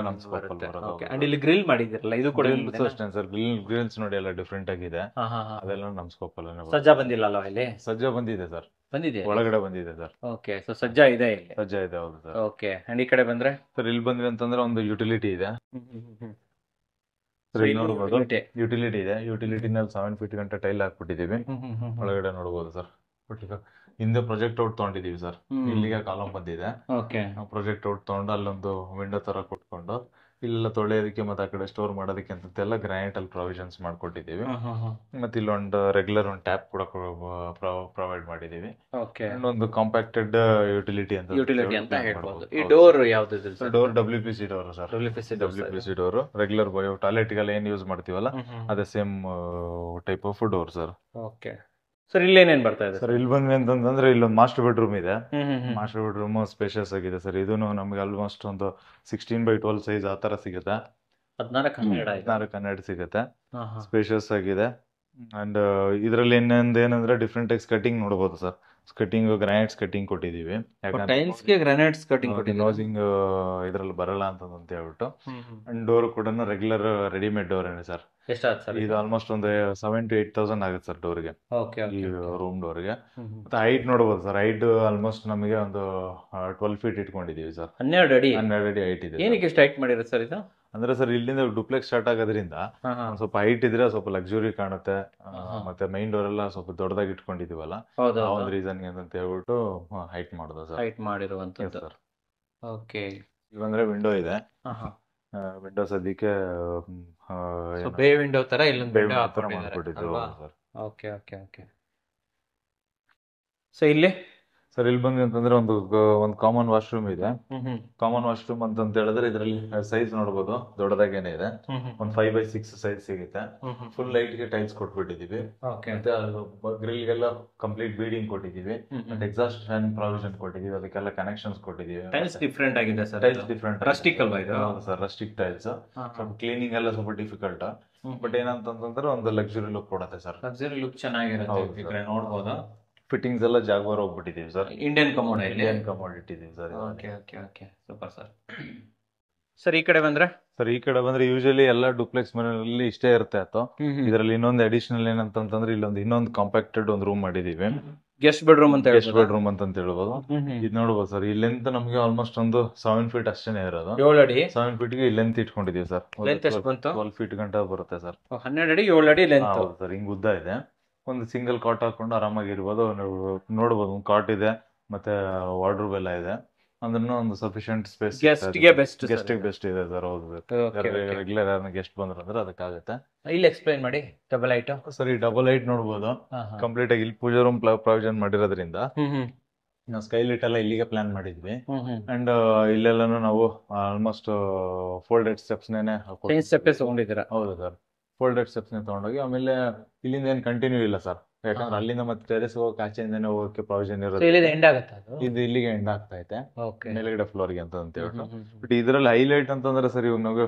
ನಮ್ ಸ್ಕೋಪ್ ಅಲ್ಲಿ ಬರುತ್ತೆ. ಅಂಡ್ ಇಲ್ಲಿ ಗ್ರಿಲ್ ಮಾಡಿದಿರಲ್ಲ, ಇದು ಕೂಡ ಅಷ್ಟೇ ಸರ್. ಗ್ರಿಲ್ಸ್ ನೋಡಿ ಎಲ್ಲ ಡಿಫ್ರೆಂಟ್ ಆಗಿದೆ, ಅದೆಲ್ಲ ನಮ್ ಸ್ಕೋಪ್ ಅಲ್ಲಿ. ಸಜ್ಜಾ ಬಂದಿಲ್ಲ ಅಲ್ವಾ ಇಲ್ಲಿ? ಸಜ್ಜಾ ಬಂದಿದೆ ಸರ್, ಬಂದಿದೆ, ಒಳಗಡೆ ಬಂದಿದೆ ಸರ್. ಓಕೆ, ಸೊ ಸಜ್ಜಾ ಇದೆ ಇಲ್ಲಿ. ಸಜ್ಜಾ ಇದೆ, ಹೌದು ಸರ್. ಓಕೆ, ಅಂಡ್ ಈ ಕಡೆ ಬಂದ್ರೆ ಸರ್ ಇಲ್ಲಿ ಬಂದ್ವಿ ಅಂತಂದ್ರೆ ಒಂದು ಯುಟಿಲಿಟಿ ಇದೆ. ನೋಡಬಹುದು, ಯುಟಿಲಿಟಿ ಇದೆ. ಯುಟಿಲಿಟಿನಲ್ಲಿ 7 ಫೀಟ್ ಗಂಟೆ ಟೈಲ್ ಹಾಕ್ಬಿಟ್ಟಿದೀವಿ. ಒಳಗಡೆ ನೋಡಬಹುದು ಸರ್. ಬಟ್ ಈಗ ಹಿಂದೆ ಪ್ರಾಜೆಕ್ಟ್ ಔಟ್ ತಗೊಂಡಿದೀವಿ ಸರ್. ಇಲ್ಲಿಗೆ ಕಾಲಮ್ ಬಂದಿದೆ. ಪ್ರಾಜೆಕ್ಟ್ ಔಟ್ ತಗೊಂಡು ಅಲ್ಲೊಂದು ವಿಂಡೋ ತರ ಕೊಟ್ಕೊಂಡು ಇಲ್ಲೆಲ್ಲ ತೊಳೆಯೋದಕ್ಕೆ ಮತ್ತೆ ಆ ಕಡೆ ಸ್ಟೋರ್ ಮಾಡೋದಕ್ಕೆ ಅಂತೆಲ್ಲ ಗ್ರಾನೈಟ್ ಅಲ್ಲಿ ಪ್ರಾವಿಷನ್ಸ್ ಮಾಡ್ಕೊಟ್ಟಿದೀವಿ. ಮತ್ತೆ ಇಲ್ಲೊಂದು ರೆಗ್ಯುಲರ್ ಒಂದು ಟ್ಯಾಪ್ ಕೂಡ ಪ್ರೊವೈಡ್ ಮಾಡಿದೀವಿ. ಒಂದು ಕಾಂಪ್ಯಾಕ್ಟೆಡ್ ಯುಟಿಲಿಟಿ ಅಂತ ಹೇಳ್ಬೋದು. ಈ ಡೋರ್ ಯಾವ್ದು? Door WPC door sir. WPC door regular toilet ಗೆಲ್ಲ ಏನ್ ಯೂಸ್ ಮಾಡ್ತೀವಲ್ಲ ಅದೇ same type of door sir. Okay sir, ಇಲ್ಲಿ ಏನೇನ್ ಬರ್ತಾ ಇದೆ ಸರ್? ಇಲ್ಲಿ ಬಂದ್ವಿ ಅಂತಂದ್ರೆ ಇಲ್ಲೊಂದು ಮಾಸ್ಟರ್ ಬೆಡ್ರೂಮ್ ಇದೆ. ಮಾಸ್ಟರ್ ಬೆಡ್ರೂಮ್ ಸ್ಪೇಷಿಯಸ್ ಆಗಿದೆ ಸರ್. ಇದನ್ನು ನಮ್ಗೆ ಆಲ್ಮೋಸ್ಟ್ ಒಂದು 16x12 ಸೈಜ್ ಆ ತರ ಸಿಗುತ್ತೆ. 14x12 ಸಿಗುತ್ತೆ. ಸ್ಪೇಷಿಯಸ್ ಆಗಿದೆ. ಅಂಡ್ ಇದರಲ್ಲಿ ಏನಂದ್ರೆ ಡಿಫ್ರೆಂಟ್ ಟೈಪ್ಸ್ ಕಟಿಂಗ್ ನೋಡಬಹುದು ಸರ್. ಕಟಿಂಗ್ ಗ್ರಾನೈಟ್ ಕಟಿಂಗ್ ಕೊಟ್ಟಿದೀವಿ. ನೋಸಿಂಗ್ ಇದ್ರಲ್ಲಿ ಬರಲ್ಲ ಅಂತ ಹೇಳ್ಬಿಟ್ಟು. ಅಂಡ್ ಡೋರ್ ಕೂಡ ರೆಗ್ಯುಲರ್ ರೆಡಿಮೇಡ್ ಡೋರ್ ಏನೇ ಸರ್. ಇದು ಆಲ್ಮೋಸ್ಟ್ ಒಂದು 7,000 to 8,000 ಆಗುತ್ತೆ ಸರ್ ಡೋರ್ಗೆ, ಈ ರೂಮ್ ಡೋರ್ಗೆ. ಮತ್ತೆ ಹೈಟ್ ನೋಡಬಹುದು ಸರ್. ಹೈಟ್ ಆಲ್ಮೋಸ್ಟ್ ನಮಗೆ ಒಂದು 12 ಫೀಟ್ ಇಟ್ಕೊಂಡಿದೀವಿ ಸರ್. 12 ಅಡಿ ಹೈಟ್ ಇದೆ. ಏನಕ್ಕೆ ಇಷ್ಟು ಹೈಟ್ ಮಾಡಿರೋದು ಸರ್ ಇದು? ಅಂದ್ರೆ ಸರ್ ಇಲ್ಲಿಂದ ಡುಪ್ಲೆಕ್ಸ್ ಸ್ಟಾರ್ಟ್ ಆಗೋದ್ರಿಂದ ಸ್ವಲ್ಪ ಹೈಟ್ ಇದ್ರೆ ಸ್ವಲ್ಪ ಲಕ್ಸುರಿ ಕಾಣುತ್ತೆ. ಮತ್ತೆ ಮೈನ್ ಡೋರ್ ಎಲ್ಲ ಸ್ವಲ್ಪ ದೊಡ್ಡದಾಗಿ ಇಟ್ಕೊಂಡಿದೀವಲ್ಲ, ಆ ಒಂದು ರೀಸನ್ ಅಂತ ಹೇಳ್ಬಿಟ್ಟು ಹೈಟ್ ಮಾಡೋದು ಸರ್. ಹೈಟ್ ಮಾಡಿರುವಂತದ್ದು ಸರ್. ಓಕೆ, ಇವಂದ್ರೆ ವಿಂಡೋ ಇದೆ. ವಿಂಡೋ ಸದ್ಯಕ್ಕೆ ಬೇ ವಿಂಡೋ ತರ ಇಲ್ಲೊಂದು ವಿಂಡೋ ಮಾಡ್ಕೊಟ್ಟಿದ್ದೀವಿ sir. Okay okay okay. So ಇಲ್ಲಿ ಸರ್ ಇಲ್ಲಿ ಬಂದ್ವಿ ಅಂತಂದ್ರೆ ಒಂದು ಕಾಮನ್ ವಾಶ್ರೂಮ್ ಇದೆ. ಕಾಮನ್ ವಾಶ್ರೂಮ್ ಅಂತ ಹೇಳಿದ್ರೆ ಇದರಲ್ಲಿ ಸೈಜ್ ನೋಡಬಹುದು, ದೊಡ್ಡದಾಗೇನೆ ಇದೆ. ಒಂದು 5x6 ಸೈಜ್ ಸಿಗುತ್ತೆ. ಫುಲ್ ಲೈಟ್ ಗೆ ಟೈಲ್ಸ್ ಕೊಟ್ಬಿಟ್ಟಿದೀವಿ. ಮತ್ತೆ ಗ್ರಿಲ್ ಗೆಲ್ಲ ಕಂಪ್ಲೀಟ್ ಬೀಡಿಂಗ್ ಕೊಟ್ಟಿದೀವಿ. ಮತ್ತೆ ಎಕ್ಸಾಸ್ಟ್ ಫ್ಯಾನ್ ಪ್ರಾವಿಷನ್ ಕೊಟ್ಟಿದೀವಿ. ಅದಕ್ಕೆಲ್ಲ ಕನೆಕ್ಷನ್ಸ್ ಕೊಟ್ಟಿದೀವಿ. ಟೈಲ್ಸ್ ಡಿಫ್ರೆಂಟ್ ಆಗಿದೆ ಸರ್. ಟೈಲ್ಸ್ ಡಿಫ್ರೆಂಟ್, ರಸ್ಟಿಕ್ ಅಲ್ವಾ ಇದು? Sir rustic tiles. ಕ್ಲೀನಿಂಗ್ ಎಲ್ಲ ಸ್ವಲ್ಪ ಡಿಫಿಕಲ್ಟ್. ಬಟ್ ಏನಂತಂದ್ರೆ ಒಂದು ಲಕ್ಸುರಿ ಲುಕ್ ಕೊಡುತ್ತೆ ಸರ್. ಲಕ್ಸುರಿ ಲುಕ್ ಚೆನ್ನಾಗಿರುತ್ತೆ, ನೋಡಬಹುದು. ಫಿಟ್ಟಿಂಗ್ಸ್ ಎಲ್ಲ ಜಾಗ್ವಾರ್ ಹೋಗ್ಬಿಟ್ಟಿದೀವಿ sir. Indian commode Indian commode ಇಟ್ಟಿದೀವಿ sir. Okay okay okay super sir. Sir ಈ ಕಡೆ ಬಂದ್ರೆ ಸರ್ ಈ ಕಡೆ ಬಂದ್ರೆ ಯೂಶಲಿ ಎಲ್ಲ ಡೂಪ್ಲೆಕ್ಸ್ ಮನೆಯಲ್ಲಿ ಇಷ್ಟೇ ಇರುತ್ತೆ ಅಥವಾ ಇದರಲ್ಲಿ ಇನ್ನೊಂದು ಅಡಿಷನಲ್ ಏನಂತಂದ್ರೆ ಇನ್ನೊಂದು ಕಾಂಪ್ಯಾಕ್ಟೆಡ್ ಒಂದು ರೂಮ್ ಮಾಡಿದೀವಿ. ಗೆಸ್ಟ್ ಬೆಡ್ರೂಮ್ ಅಂತ ಗೆಸ್ಟ್ ಬೆಡ್ರೂಮ್ ಅಂತ ಹೇಳ್ಬೋದು. ಇದು ನೋಡ್ಬೋದು ಸರ್, ಇಲ್ಲಿಂದ ನಮ್ಗೆ ಆಲ್ಮೋಸ್ಟ್ ಒಂದು 7 ಫೀಟ್ ಅಷ್ಟೇನೆ ಇರೋದು. 7 ಅಡಿ 7 ಫೀಟ್ ಗೆ ಇಲ್ಲೆಂತ ಇಟ್ಕೊಂಡಿದೀವಿ ಸರ್. ಲೆಂತ್ ಎಷ್ಟು ಬಂತು? 12 ಫೀಟ್ ಗಂಟ ಬರುತ್ತೆ ಸರ್. 12 ಅಡಿ 7 ಅಡಿ ಲೆಂತ್ ಸರ್. ಹಿಂಗ್ ಉದ್ದ ಇದೆ. ಒಂದು ಸಿಂಗಲ್ ಕಾಟ್ ಹಾಕೊಂಡು ಆರಾಮಾಗಿರ್ಬೋದು. ನೋಡ್ಬೋದು ಒಂದು ಕಾಟ್ ಇದೆ, ಮತ್ತೆ ವಾರ್ಡ್ರೋಬ್ ಎಲ್ಲ ಇದೆ. ಅಂದ್ರೂ ಒಂದು ಸಫಿಶಿಯಂಟ್ ಸ್ಪೇಸ್ ಗೆಸ್ಟ್ ಗೆ ಬೆಸ್ಟ್ ಇದೆ ಸರ್. ಹೌದು, ರೆಗ್ಯುಲರ್ ಯಾರನ್ನ ಗೆಸ್ಟ್ ಬಂದ್ರೆ ಅದಕ್ಕಾಗುತ್ತೆ. ಇಲ್ಲಿ ಎಕ್ಸ್ಪ್ಲೈನ್ ಮಾಡಿ ಡಬಲ್ ಹೈಟ್. ಸರ್ ಈ ಡಬಲ್ ಹೈಟ್ ನೋಡ್ಬೋದು ಕಂಪ್ಲೀಟ್ ಆಗಿ ಇಲ್ಲಿ ಪೂಜಾ ರೂಮ್ ಪ್ರಾವಿಷನ್ ಮಾಡಿರೋದ್ರಿಂದ ನಾವು ಸ್ಕೈಲೈಟ್ ಎಲ್ಲ ಇಲ್ಲಿಗೆ ಪ್ಲಾನ್ ಮಾಡಿದ್ವಿ. ಅಂಡ್ ಇಲ್ಲೆಲ್ಲಾನು ನಾವು ಆಲ್ಮೋಸ್ಟ್ ಫೋಲ್ಡೆಡ್ ಸ್ಟೆಪ್ಸ್ ನೇನೆ ತಗೊಂಡಿದ್ದೀರಾ? ಹೌದು ಸರ್, ಫೋಲ್ಡೆಡ್ ಸ್ಟೆಪ್ಸ್ ನೇ ತಗೊಂಡೋಗಿ ಆಮೇಲೆ ಇಲ್ಲಿಂದ ಏನ್ ಕಂಟಿನ್ಯೂ ಇಲ್ಲ ಸರ್, ಯಾಕಂದ್ರೆ ಅಲ್ಲಿಂದ ಮತ್ತೆ ಟೆರೆಸ್ ಹೋಗಕ್ಕೆ ಆಚೆಯಿಂದಾನೆ ಹೋಗಕ್ಕೆ ಪ್ರಾವಿಷನ್ ಇರೋದು. ಇದು ಇಲ್ಲಿಗೆ ಎಂಡ್ ಆಗ್ತಾ ಐತೆ ಮೇಲ್ಗಡೆ ಫ್ಲೋರ್ ಗೆ ಅಂತ ಹೇಳ್ಬಿಟ್ಟು. ಬಟ್ ಇದ್ರಲ್ಲಿ ಹೈಲೈಟ್ ಅಂತಂದ್ರೆ ಸರ್, ಇವಾಗ ನಾವು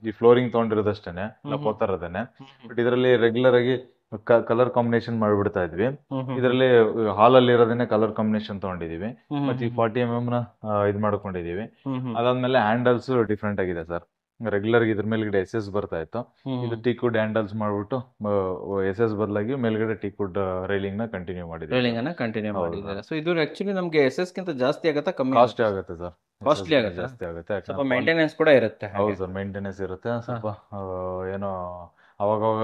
ಈ ಫ್ಲೋರಿಂಗ್ ತಗೊಂಡಿರೋದಷ್ಟೇನೆ ನಾವು ಹೋಗ್ತಾರದೇನೆ. ಬಟ್ ಇದರಲ್ಲಿ ರೆಗ್ಯುಲರ್ ಆಗಿ ಕಲರ್ ಕಾಂಬಿನೇಷನ್ ಮಾಡ್ಬಿಡ್ತಾ ಇದ್ವಿ. ಇದರಲ್ಲಿ ಹಾಲ್ ಅಲ್ಲಿ ಇರೋದನ್ನೇ ಕಲರ್ ಕಾಂಬಿನೇಷನ್ ತಗೊಂಡಿದೀವಿ. ಮತ್ತೆ ಈ 40 mm ನ ಇದ್ ಮಾಡ್ಕೊಂಡಿದೀವಿ. ಅದಾದ್ಮೇಲೆ ಹ್ಯಾಂಡಲ್ಸ್ ಡಿಫ್ರೆಂಟ್ ಆಗಿದೆ ಸರ್. ರೆಗ್ಯುಲರ್ ಇದ್ರ ಮೇಲ್ಗಡೆ ಎಸ್ ಬರ್ತಾ ಇತ್ತು. ಇದು ಟೀಕ್ವುಡ್ ಹ್ಯಾಂಡಲ್ಸ್ ಮಾಡ್ಬಿಟ್ಟು ಎಸ್ ಬದಲಾಗಿ ಮೇಲ್ಗಡೆ ಟೀಕ್ವುಡ್ ರೈಲಿಂಗ್ ನ ಕಂಟಿನ್ಯೂ ಮಾಡಿದ್ದೀವಿ. ಸೊ ಇದು ಆಕ್ಚುಲಿ ನಮಗೆ ಎಸ್ ಗಿಂತ ಜಾಸ್ತಿ ಆಗುತ್ತಾ ಕಮ್ಮಿ? ಕಾಸ್ಟ್ಲಿ ಆಗುತ್ತೆ ಸರ್, ಕಾಸ್ಟ್ಲಿ ಆಗುತ್ತೆ, ಜಾಸ್ತಿ ಆಗುತ್ತೆ. ಸ್ವಲ್ಪ ಮೇಂಟೆನೆನ್ಸ್ ಕೂಡ ಇರುತ್ತೆ. ಹೌದು ಸರ್, ಮೇಂಟೆನೆನ್ಸ್ ಇರುತ್ತೆ ಸ್ವಲ್ಪ. ಏನೋ ಅವಾಗವಾಗ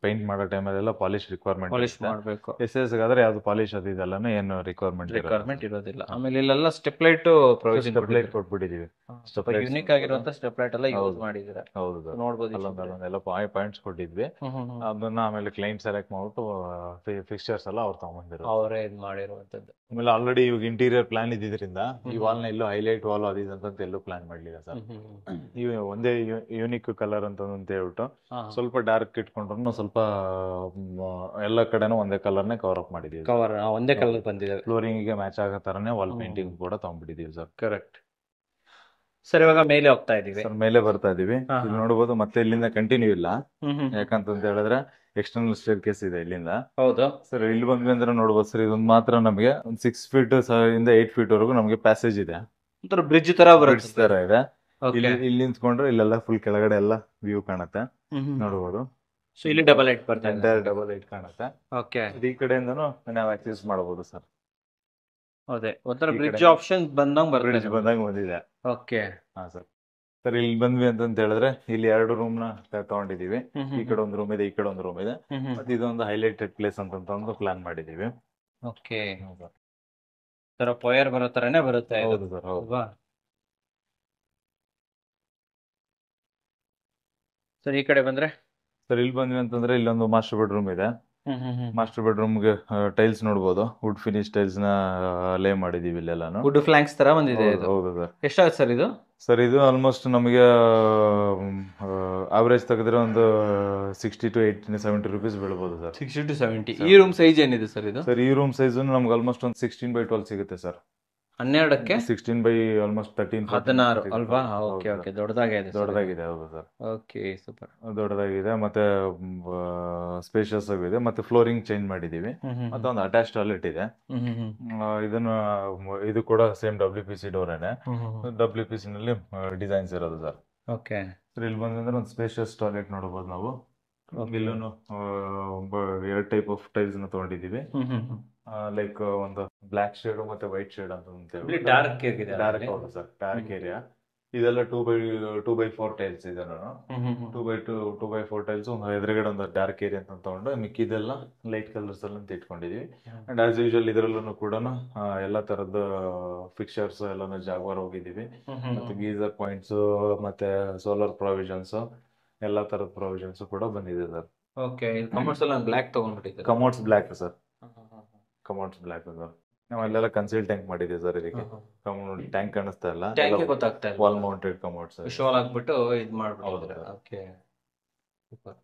ಪೇಂಟ್ ಮಾಡೋ ಟೈಮಲ್ಲೆಲ್ಲ ಪಾಲಿಶ್ ರಿಕ್ವೈರ್ಮೆಂಟ್ ಮಾಡಬೇಕು. ಎಸ್ ಆದ್ರೆ ಯಾವ್ದು ಪಾಲಿಶ್ ಅದು ಇದೆಲ್ಲ ಏನು ರಿಕ್ವೈರ್ಮೆಂಟ್ ಇರೋದಿಲ್ಲ. ಆಮೇಲೆ ಇಲ್ಲೆಲ್ಲ ಸ್ಟೆಪ್ ಲೈಟ್ ಕೊಟ್ಬಿಟ್ಟಿದೀವಿ. ಯೂನಿಕ್ ಆಗಿರುವಂತ ಸ್ಟೆಪ್ ಲೈಟ್ ಎಲ್ಲ ಯೂಸ್ ಮಾಡಿದ್ದೀರಾ? ಹೌದು ಸರ್, ನೋಡ್ಬೋದು ಅಲ್ಲೊಂದೆಲ್ಲ ಪಾಯಿಂಟ್ಸ್ ಕೊಟ್ಟಿದ್ವಿ. ಅದನ್ನ ಆಮೇಲೆ ಕ್ಲೈಂಟ್ ಸೆಲೆಕ್ಟ್ ಮಾಡ್ಬಿಟ್ಟು ಫಿಕ್ಸ್ಚರ್ಸ್ ಎಲ್ಲ ಅವ್ರು ತಗೊಂಡಿರೋ ಅವರೇ ಇದು ಮಾಡಿರುವಂತದ್ದು. ಆಮೇಲೆ ಆಲ್ರೆಡಿ ಇವಾಗ ಇಂಟೀರಿಯರ್ ಪ್ಲಾನ್ ಇದ್ದಿದ್ರಿಂದ ಈ ವಾಲ್ ನ ಎಲ್ಲೂ ಹೈಲೈಟ್ ವಾಲ್ ಅಂತ ಎಲ್ಲೂ ಪ್ಲಾನ್ ಮಾಡ್ಲಿಲ್ಲ ಸರ್. ಈ ಒಂದೇ ಯೂನಿಕ್ ಕಲರ್ ಅಂತ ಹೇಳ್ಬಿಟ್ಟು ಸ್ವಲ್ಪ ಡಾರ್ಕ್ ಇಟ್ಕೊಂಡ್ರು ಸ್ವಲ್ಪ ಎಲ್ಲ ಕಡೆನೂ ಒಂದೇ ಕಲರ್ ನೇ ಕವರ್ ಅಪ್ ಮಾಡಿದೀವಿ. ಒಂದೇ ಕಲರ್ ಬಂದಿದೆ. ಫ್ಲೋರಿಂಗ್ ಗೆ ಮ್ಯಾಚ್ ಆಗೋ ತರನೇ ವಾಲ್ ಪೇಂಟಿಂಗ್ ಕೂಡ ತಗೊಂಡ್ಬಿಟ್ಟಿದೀವಿ ಸರ್. Correct sir. ಇವಾಗ ಮೇಲೆ ಹೋಗ್ತಾ ಇದೀವಿ ಸರ್, ಮೇಲೆ ಬರ್ತಾ ಇದೀವಿ. ಇಲ್ಲಿ ನೋಡಬಹುದು ಮತ್ತೆ ಇಲ್ಲಿಂದ ಕಂಟಿನ್ಯೂ ಇಲ್ಲ, ಯಾಕಂತ ಹೇಳಿದ್ರೆ ಎಕ್ಸ್ಟರ್ನಲ್ ಸ್ಟೇರ್ ಕೇಸ್ ಇದೆ ಇಲ್ಲಿಂದ. ಹೌದು ಸರ್, ಇಲ್ಲಿ ಬಂದ್ವಿ ಅಂದ್ರೆ ನೋಡ್ಬೋದು ಸರ್, ಇದೊಂದು ಮಾತ್ರ ನಮಗೆ ಒಂದು 6 ಫೀಟ್ ಇಂದ 8 ಫೀಟ್ ವರೆಗೂ ನಮಗೆ ಪ್ಯಾಸೇಜ್ ಇದೆ. ಬ್ರಿಡ್ಜ್ ತರ ಇದೆ. ಇಲ್ಲಿ ನಿಂತ್ಕೊಂಡ್ರೆ ಇಲ್ಲೆಲ್ಲ ಫುಲ್ ಕೆಳಗಡೆ ಎಲ್ಲ ವ್ಯೂ ಕಾಣುತ್ತೆ, ನೋಡಬಹುದು. ಸೊ ಇಲ್ಲಿ ಡಬಲ್ ಹೈಟ್ ಬರ್ತದೆ, ಡಬಲ್ ಹೈಟ್ ಕಾಣುತ್ತೆ. ಓಕೆ, ಈ ಕಡೆಯಿಂದನೂ ನಾವು ಆಕ್ಸೆಸ್ ಮಾಡಬಹುದು ಸರ್. ಅದೇ ಒಂಥರ ಬ್ರಿಡ್ಜ್ ಆಪ್ಷನ್ ಬಂದಿದೆ. ಓಕೆ, ಹಾ ಸರ್. ಸರ್, ಇಲ್ಲಿ ಬಂದ್ವಿ ಅಂತ ಹೇಳಿದ್ರೆ ಇಲ್ಲಿ 2 ರೂಮ್ ನ ತಗೊಂಡಿದೀವಿ. ಈ ಕಡೆ ಒಂದು ರೂಮ್ ಇದೆ, ಈ ಕಡೆ ಒಂದು ರೂಮ್ ಇದೆ. ಮತ್ತೆ ಇದೊಂದು ಹೈಲೈಟೆಡ್ ಪ್ಲೇಸ್ ಅಂತ ಒಂದು ಪ್ಲಾನ್ ಮಾಡಿದೀವಿ. ಓಕೆ, ತರ ಪೋಯರ್ ಬರೋ ತರನೇ ಬರುತ್ತೆ. ಹೌದು ಸರ್, ಹೌದು. ಸರ್, ಈ ಕಡೆ ಬಂದ್ರೆ ಸರ್, ಇಲ್ಲಿ ಬಂದ್ವಿ ಅಂತಂದ್ರೆ ಇಲ್ಲೊಂದು ಮಾಸ್ಟರ್ ಬೆಡ್ರೂಮ್ ಇದೆ. ಮಾಸ್ಟರ್ ಬೆಡ್ರೂಮ್ ಗೆ ಟೈಲ್ಸ್ ನೋಡಬಹುದು, ವುಡ್ ಫಿನಿಶ್ ಟೈಲ್ಸ್ ನ ಲೇ ಮಾಡಿದೀವಿ. ಇಲ್ಲೆಲ್ಲಾನು ವುಡ್ ಫ್ಲಾಂಕ್ಸ್ ತರ ಬಂದಿದೆ. ಹೌದು ಸರ್. ಎಷ್ಟಾಗುತ್ತೆ ಸರ್ ಇದು? ಸರ್, ಇದು ಆಲ್ಮೋಸ್ಟ್ ನಮಗೆ ಅವರೇಜ್ ತೆಗೆದ್ರೆ ಒಂದು 60 to 70 rupees ಬೀಳ್ಬೋದು ಸರ್. 60 to 70. ಈ ರೂಮ್ ಸೈಜ್ ಏನಿದೆ ಸರ್ ಇದು? ಸರ್, ಈ ರೂಮ್ ಸೈಜ್ ನಮ್ಗೆ ಆಲ್ಮೋಸ್ಟ್ ಒಂದು 16x12 ಸಿಗುತ್ತೆ ಸರ್. 12ಕ್ಕೆ 16 by almost 13 16 ಅಲ್ವಾ? ಓಕೆ ಓಕೆ, ದೊಡ್ಡದಾಗಿದೆ. ಹೌದು ಸರ್. Okay, super. ದೊಡ್ಡದಾಗಿದೆ, ಮತ್ತೆ ಸ್ಪೇಷಿಯಸ್ ಆಗಿದೆ. ಮತ್ತೆ ಫ್ಲೋರಿಂಗ್ ಚೇಂಜ್ ಮಾಡಿದೀವಿ. ಮತ್ತೆ ಒಂದು ಅಟ್ಯಾಚ್ ಟಾಯ್ಲೆಟ್ ಇದೆ. ಇದು ಕೂಡ ಸೇಮ್ WPC ಡೋರೇನೆ. WPC ನಲ್ಲಿ ಡಿಸೈನ್ಸ್ ಇರೋದು ಸರ್. ಓಕೆ ಸರ್, ಇಲ್ಲಿ ಬಂದ್ರೆ ಒಂದು ಸ್ಪೇಷಿಯಸ್ ಟಾಯ್ಲೆಟ್ ನೋಡಬಹುದು ನಾವು. ಇಲ್ಲೂ 2 ಟೈಪ್ ಆಫ್ ಟೈಲ್ಸ್ ನ ತಗೊಂಡಿದೀವಿ. ಲೈಕ್ ಒಂದು ಬ್ಲಾಕ್ ಶೇಡ್ ಮತ್ತೆ ವೈಟ್ ಶೇಡ್ ಅಂತ ಡಾರ್ಕ್ ಹೌದು ಸರ್, ಡಾರ್ಕ್ ಏರಿಯಾ. ಇದೆಲ್ಲ 2x4 ಟೈಲ್ಸ್ ಇದೆ. ನಾನು 2x4 ಟೈಲ್ಸ್ ಎದುರುಗಡೆ ಒಂದು ಡಾರ್ಕ್ ಏರಿಯಾ ಅಂತ ತಗೊಂಡು ಮಿಕ್ಕಿದೆಲ್ಲ ಲೈಟ್ ಕಲರ್ಸ್ ಎಲ್ಲ ಅಂತ ಇಟ್ಕೊಂಡಿದೀವಿ. ಅಂಡ್ ಆಸ್ ಯೂಶುವಲ್ ಇದರಲ್ಲೂ ಕೂಡ ಎಲ್ಲಾ ತರದ ಫಿಕ್ಚರ್ಸ್ ಎಲ್ಲಾನು ಜಾಗ್ವಾರ್ ಹೋಗಿದೀವಿ. ಮತ್ತೆ ಗೀಸರ್ ಪಾಯಿಂಟ್ಸ್ ಮತ್ತೆ ಸೋಲಾರ್ ಪ್ರಾವಿಷನ್ಸ್ ಎಲ್ಲಾ ತರದ ಪ್ರಾವಿಷನ್ಸ್ ಕೂಡ ಬಂದಿದೆ ಸರ್. ಓಕೆ, ಕಮೋಡ್ಸ್ ಎಲ್ಲ ಬ್ಲಾಕ್ ತಗೊಂಡ್ಬಿಟ್ಟಿದ್ದಾರೆ. Commodes black sir, commodes black sir. ನಾವೆಲ್ಲ ಕನ್ಸಿಲ್ ಟ್ಯಾಂಕ್ ಮಾಡಿದೀವಿ ಸರ್. ಇದಕ್ಕೆ ಟ್ಯಾಂಕ್ ಕಾಣಿಸ್ತಾ ಇಲ್ಲ, ಗೊತ್ತಾಗ್ತಾ ಇಲ್ಲ. ವಾಲ್ ಮೌಂಟೆಡ್ ಕಮೋಡ್ಸ್ ಶೋಲ್ ಹಾಕ್ಬಿಟ್ಟು ಇದು ಮಾಡ್ಬಿಟ್ಟು. Okay, super.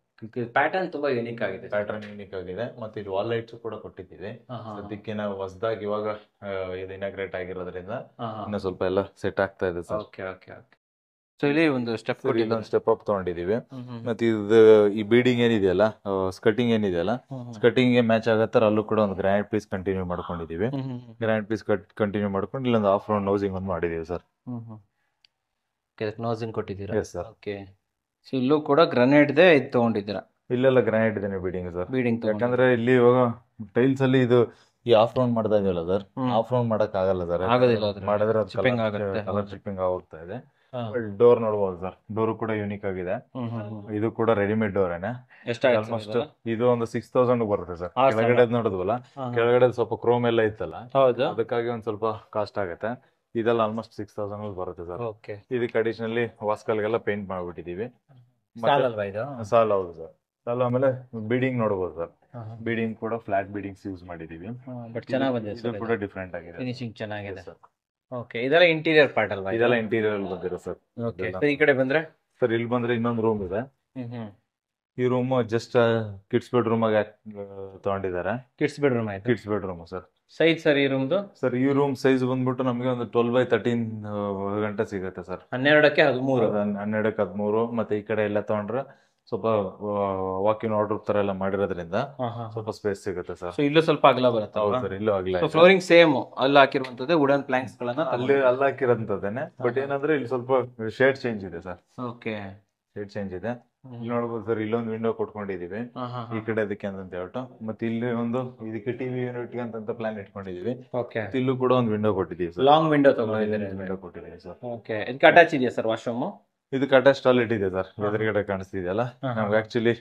ಪ್ಯಾಟರ್ನ್ ತುಂಬಾ ಯೂನಿಕ್ ಆಗಿದೆ. ಪ್ಯಾಟರ್ನ್ ಯೂನಿಕ್ ಆಗಿದೆ. ಮತ್ತೆ ಇಲ್ಲಿ ವಾಲ್ ಲೈಟ್ಸ್ ಕೂಡ ಕೊಟ್ಟಿದ್ದೀವಿ. ಅದಕ್ಕೆ ನಾವು ಹೊಸದಾಗಿ ಇವಾಗ ಇದು ಇನಾಗ್ರೇಟ್ ಆಗಿರೋದ್ರಿಂದ ಇನ್ನ ಸ್ವಲ್ಪ ಎಲ್ಲ ಸೆಟ್ ಆಗ್ತಾ ಇದೆ sir. Okay okay okay. So ಇಲ್ಲಿ ಒಂದು ಸ್ಟೆಪ್ ಇಲ್ಲೊಂದು ಸ್ಟೆಪ್ ಅಪ್ ತಗೊಂಡಿದೀವಿ. ಮತ್ತೆ ಇದು ಈ ಬೀಡಿಂಗ್ ಏನಿದೆಯಲ್ಲ, ಸ್ಕಟಿಂಗ್ ಏನಿದೆಯಲ್ಲ, ಸ್ಕಟಿಂಗ್ ಗೆ ಮ್ಯಾಚ್ ಆಗತ್ತರ ಅಲ್ಲೂ ಕೂಡ ಒಂದು ಗ್ರಾನೈಟ್ ಪೀಸ್ ಕಂಟಿನ್ಯೂ ಮಾಡ್ಕೊಂಡಿದೀವಿ. ಗ್ರಾನೈಟ್ ಪೀಸ್ ಕಂಟಿನ್ಯೂ ಮಾಡ್ಕೊಂಡು ಇಲ್ಲೊಂದು ಆಫ್ ರೌಂಡ್ ನೌಸಿಂಗ್ ಒಂದು ಮಾಡಿದೀವಿ ಸರ್. ನೋಸಿಂಗ್ ಕೊಟ್ಟಿದ್ದೀರಾ? S sir. ಓಕೆ. ಸೊ ಇಲ್ಲೂ ಕೂಡ ಗ್ರಾನೈಟ್ ದೇ ಇದು ತಗೊಂಡಿದ್ದೀರಾ? ಇಲ್ಲೆಲ್ಲ ಗ್ರಾನೈಟ್ ಇದೇನೆ ಬೀಡಿಂಗ್ ಸರ್. ಬೀಡಿಂಗ್ ಯಾಕಂದ್ರೆ ಇಲ್ಲಿ ಇವಾಗ ಟೈಲ್ಸ್ ಅಲ್ಲಿ ಇದು ಈ ಆಫ್ ರೌಂಡ್ ಮಾಡ್ತಾ ಇದೆಯಲ್ಲ ಸರ್, ಆಫ್ ರೌಂಡ್ ಮಾಡಕ್ ಆಗಲ್ಲ ಸರ್. ಆಗೋದಿಲ್ಲ, ಮಾಡಿದ್ರೆ chipping ಆಗುತ್ತೆ. ಕಲರ್ ಚಿಪ್ಪಿಂಗ್ ಆಗೋಗ್ತಾ ಇದೆ. ಡೋರ್ ನೋಡಬಹುದು ಸರ್, ಡೋರ್ ಕೂಡ ಯೂನಿಕ್ ಆಗಿದೆ. ಇದು ಕೂಡ ರೆಡಿಮೇಡ್ ಡೋರ್ ಏನೆ. ಆಲ್ಮೋಸ್ಟ್ ಇದು ಒಂದು 6000 ಬರುತ್ತೆ ಸರ್. ಕೆಳಗಡೆ ನೋಡಿದ್ವಲ್ಲ, ಕೆಳಗಡೆ ಸ್ವಲ್ಪ ಕ್ರೋಮ್ ಎಲ್ಲ ಇತ್ತಲ್ಲ, ಅದಕ್ಕಾಗಿ ಒಂದ್ ಸ್ವಲ್ಪ ಕಾಸ್ಟ್ ಆಗುತ್ತೆ. ಇದೆಲ್ಲ ಆಲ್ಮೋಸ್ಟ್ 6000 ಬರುತ್ತೆ ಸರ್. ಇದಕ್ಕೆ ಅಡಿಷನಲಿ ವಾಸ್ಕಲ್ಗೆಲ್ಲ ಪೇಂಟ್ ಮಾಡ್ಬಿಟ್ಟಿದೀವಿ. ಸಾಲ್, ಹೌದು ಸರ್. ಸಾಲ್ ಆಮೇಲೆ ಬೀಡಿಂಗ್ ನೋಡಬಹುದು ಸರ್. ಬೀಡಿಂಗ್ ಕೂಡ ಫ್ಲಾಟ್ ಬೀಡಿಂಗ್ಸ್ ಯೂಸ್ ಮಾಡಿದೀವಿ. ಬಟ್ ಚೆನ್ನಾಗಿ ಬಂದಿದೆ ಇದು ಕೂಡ ಡಿಫರೆಂಟ್ ಆಗಿದೆ, ಫಿನಿಶಿಂಗ್ ಚೆನ್ನಾಗಿದೆ ಸರ್. ಓಕೆ, ಇದೆಲ್ಲ ಇಂಟೀರಿಯರ್ ಪಾರ್ಟ್ ಅಲ್ವಾ? ಇದೆಲ್ಲ ಇಂಟೀರಿಯರ್ ಅಲ್ಲಿ ಬಂದಿರೋ ಸರ್. ಓಕೆ, ಈ ಕಡೆ ಬಂದ್ರೆ ಸರ್, ಇಲ್ಲಿ ಬಂದ್ರೆ ಇನ್ನೊಂದು ರೂಮ್ ಇದೆ. ಈ ರೂಮ್ ಜಸ್ಟ್ ಕಿಡ್ಸ್ ಬೆಡ್ರೂಮ್ ಆಗಿ ತಗೊಂಡಿದ್ದಾರೆ. ಕಿಡ್ಸ್ ಬೆಡ್ರೂಮ್ ಆಯ್ತು. Kids bedroom sir. Size sir ಈ ರೂಮ್ದು? ಸರ್, ಈ ರೂಮ್ ಸೈಜ್ ಬಂದ್ಬಿಟ್ಟು ನಮಗೆ ಒಂದು 12x13 ಗಂಟೆ ಸಿಗುತ್ತೆ ಸರ್. 12ಕ್ಕೆ 13. 12ಕ್ಕೆ 13. ಮತ್ತೆ ಈ ಕಡೆ ಎಲ್ಲ ತಗೊಂಡ್ರೆ ಸ್ವಲ್ಪ ವಾಕಿನ್ ಆರ್ಡರ್ ತರ ಎಲ್ಲ ಮಾಡಿರೋದ್ರಿಂದ ಸ್ವಲ್ಪ ಸ್ಪೇಸ್ ಸಿಗುತ್ತೆ ಸರ್. ಇಲ್ಲೂ ಸ್ವಲ್ಪ ಅಗಲ ಬರುತ್ತೆ. ಹೌದು ಸರ್, ಇಲ್ಲೂ ಅಗಲ. ಫ್ಲೋರಿಂಗ್ ಸೇಮ್ ಅಲ್ಲಿ ಹಾಕಿರುವಂತದ್ದು ವುಡನ್ ಪ್ಲಾಂಕ್ಸ್ ಗಳನ್ನ ಅಲ್ಲಿ ಹಾಕಿರೋಂಥದ್ದೇನೆ. ಬಟ್ ಏನಂದ್ರೆ ಇಲ್ಲಿ ಸ್ವಲ್ಪ ಶೇಡ್ ಚೇಂಜ್ ಇದೆ ಸರ್. ಓಕೆ, ಶೇಡ್ ಚೇಂಜ್ ಇದೆ. ಇಲ್ಲಿ ನೋಡ್ಬೋದು ಸರ್, ಇಲ್ಲೊಂದು ವಿಂಡೋ ಕೊಟ್ಕೊಂಡಿದೀವಿ ಈ ಕಡೆ ಅದಕ್ಕೆ ಅಂತ ಹೇಳ್ಬಿಟ್ಟು. ಮತ್ತೆ ಇಲ್ಲಿ ಒಂದು ಇದಕ್ಕೆ ಟಿವಿ ಯೂನಿಟ್ ಅಂತ ಪ್ಲಾನ್ ಇಟ್ಕೊಂಡಿದೀವಿ. ಇಲ್ಲೂ ಕೂಡ ಒಂದು ವಿಂಡೋ ಕೊಟ್ಟಿದೀವಿ ಸರ್. ಲಾಂಗ್ ವಿಂಡೋ ತಗೊಂಡಿದ್ದೀವಿ. ವಿಂಡೋ ಕೊಟ್ಟಿದ್ದೀವಿ ಸರ್. ಓಕೆ, ಇದಕ್ಕೆ ಅಟ್ಯಾಚ್ ಇದೆಯಾ ಸರ್ ವಾಶ್ರೂಮ್? ಇದಕ್ಕೆ ಅಟ್ಯಾಚ್ ಟಾಯ್ಲೆಟ್ ಇದೆ ಸರ್. ಎದುರುಗಡೆ ಕಾಣಿಸ್ತಿದೆಯಲ್ಲ, ನಮ್ಗೆ ಆಕ್ಚುಲಿ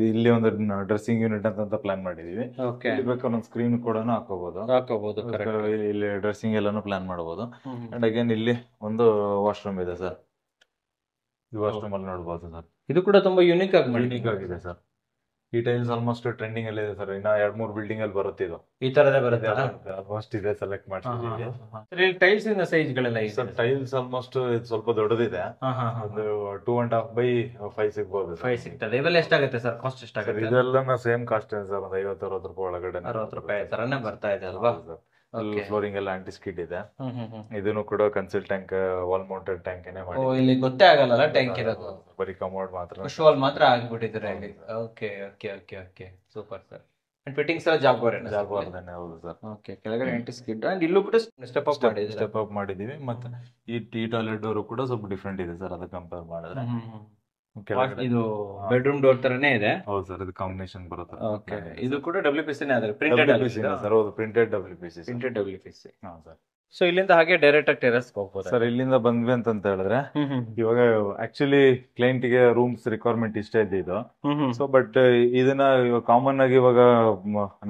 ಇಲ್ಲಿ ಒಂದು ಡ್ರೆಸ್ಸಿಂಗ್ ಯೂನಿಟ್ ಅಂತ ಪ್ಲಾನ್ ಮಾಡಿದೀವಿ. ಬೇಕಾದ್ರೆ ಒಂದು ಸ್ಕ್ರೀನ್ ಕೂಡ ಹಾಕೋಬಹುದು. ಇಲ್ಲಿ ಡ್ರೆಸ್ಸಿಂಗ್ ಎಲ್ಲಾನು ಪ್ಲಾನ್ ಮಾಡಬಹುದು. ಅಂಡ್ ಅಗೇನ್ ಇಲ್ಲಿ ಒಂದು ವಾಶ್ರೂಮ್ ಇದೆ ಸರ್. ಈ ವಾಶ್ರೂಮ್ ಅಲ್ಲಿ ನೋಡಬಹುದು ಸರ್. ಇದು ಕೂಡ ತುಂಬಾ ಯೂನಿಕ್ ಆಗಿದೆ ಸರ್. ಈ ಟೈಲ್ಸ್ ಆಲ್ಮೋಸ್ಟ್ ಟ್ರೆಂಡಿಂಗ್ ಅಲ್ಲಿ ಇದೆ ಸರ್. ಇನ್ನ 2-3 ಬಿಲ್ಡಿಂಗ್ ಅಲ್ಲಿ ಬರುತ್ತೆ ಇದು. ಈ ತರದೇ ಬರುತ್ತೆ. ಆಲ್ಮೋಸ್ಟ್ ಇದೆ ಸೆಲೆಕ್ಟ್ ಮಾಡ್ತಿದ್ದೀವಿ. ಟೈಲ್ಸ್ ಇಂದ ಸೈಜ್ ಗಳೆಲ್ಲ ಸರ್, ಟೈಲ್ಸ್ ಆಲ್ಮೋಸ್ಟ್ ಸ್ವಲ್ಪ ದೊಡ್ಡದಿದೆ. ಒಂದು 2.5 by 5 ಸಿಗಬಹುದು. 5 ಸಿಗ್ತದೆ. ಇವೆಲ್ಲ ಎಷ್ಟಾಗುತ್ತೆ ಸರ್? ಕಾಸ್ಟ್ ಎಷ್ಟಾಗುತ್ತೆ? ಇದೆಲ್ಲ ಸೇಮ್ ಕಾಸ್ಟ್ ಇದೆ ಸರ್. ಒಂದು 50-60 ರೂಪಾಯಿ ಒಳಗಡೆ. 60 ರೂಪಾಯಿ ತರನೇ ಬರ್ತಾ ಇದೆ ಅಲ್ವಾ? ಫ್ಲೋರಿಂಗ್ ಎಲ್ಲ ಆಂಟಿ ಸ್ಕಿಡ್ ಇದೆ. ಇದನ್ನು ಕೂಡ conceal tank, wall mounted tank ಏನೇ ಮಾಡಿ. ಇಲ್ಲಿ ಗೊತ್ತೇ ಆಗಲ್ಲ ಟ್ಯಾಂಕ್ ಇರೋದು, ಬರೀ ಕಮೋಡ್ ಮಾತ್ರ, ಶೋಲ್ ಮಾತ್ರ ಆಗ್ಬಿಟ್ಟಿದ್ರೆ ಇಲ್ಲಿ. Okay okay okay okay, super sir. And fittings ಎಲ್ಲ ಜಾಗ್ವಾರ್ದೇನೆ. ಹೌದು ಸರ್. ಓಕೆ, ಕೆಳಗಡೆ ಆಂಟಿ ಸ್ಕಿಡ್ ಅಂಡ್ ಇಲ್ಲೂ ಕೂಡ ಸ್ಟೆಪ್ ಅಪ್ ಮಾಡಿದೀವಿ. ಮತ್ತೆ ಈ ಟಾಯ್ಲೆಟ್ ಡೋರ್ ಕೂಡ ಸ್ವಲ್ಪ ಡಿಫ್ರೆಂಟ್ ಇದೆ ಸರ್, ಅದಕ್ಕೆ ಕಂಪೇರ್ ಮಾಡಿದ್ರೆ. ಇದು ಬೆಡ್ರೂಮ್ ಡೋರ್ ತರನೇ ಇದೆ. ಹೌದು ಸರ್, ಇದು ಕಾಂಬಿನೇಷನ್ ಬರುತ್ತೆ. ಓಕೆ, ಇದು ಕೂಡ WPC ನೇ ಆದರೆ ಪ್ರಿಂಟೆಡ್ ಸರ್. ಹೌದು, ಪ್ರಿಂಟೆಡ್ WPC. ಹಾ ಸರ್. ಸೊ ಇಲ್ಲಿಂದ ಹಾಗೆ ಡೈರೆಕ್ಟ್ ಆಗಿ ಟೆರೆಸ್ ಹೋಗ್ಬೋದು ಸರ್. ಇಲ್ಲಿಂದ ಬಂದ್ವಿ ಅಂತ ಹೇಳಿದ್ರೆ, ಇವಾಗ ಆಕ್ಚುಲಿ ಕ್ಲೈಂಟ್ ಗೆ ರೂಮ್ಸ್ ರಿಕ್ವೈರ್ಮೆಂಟ್ ಇಷ್ಟ ಇದ್ದಿದ್ದು. ಸೊ ಬಟ್ ಇದನ್ನ ಕಾಮನ್ ಆಗಿ ಇವಾಗ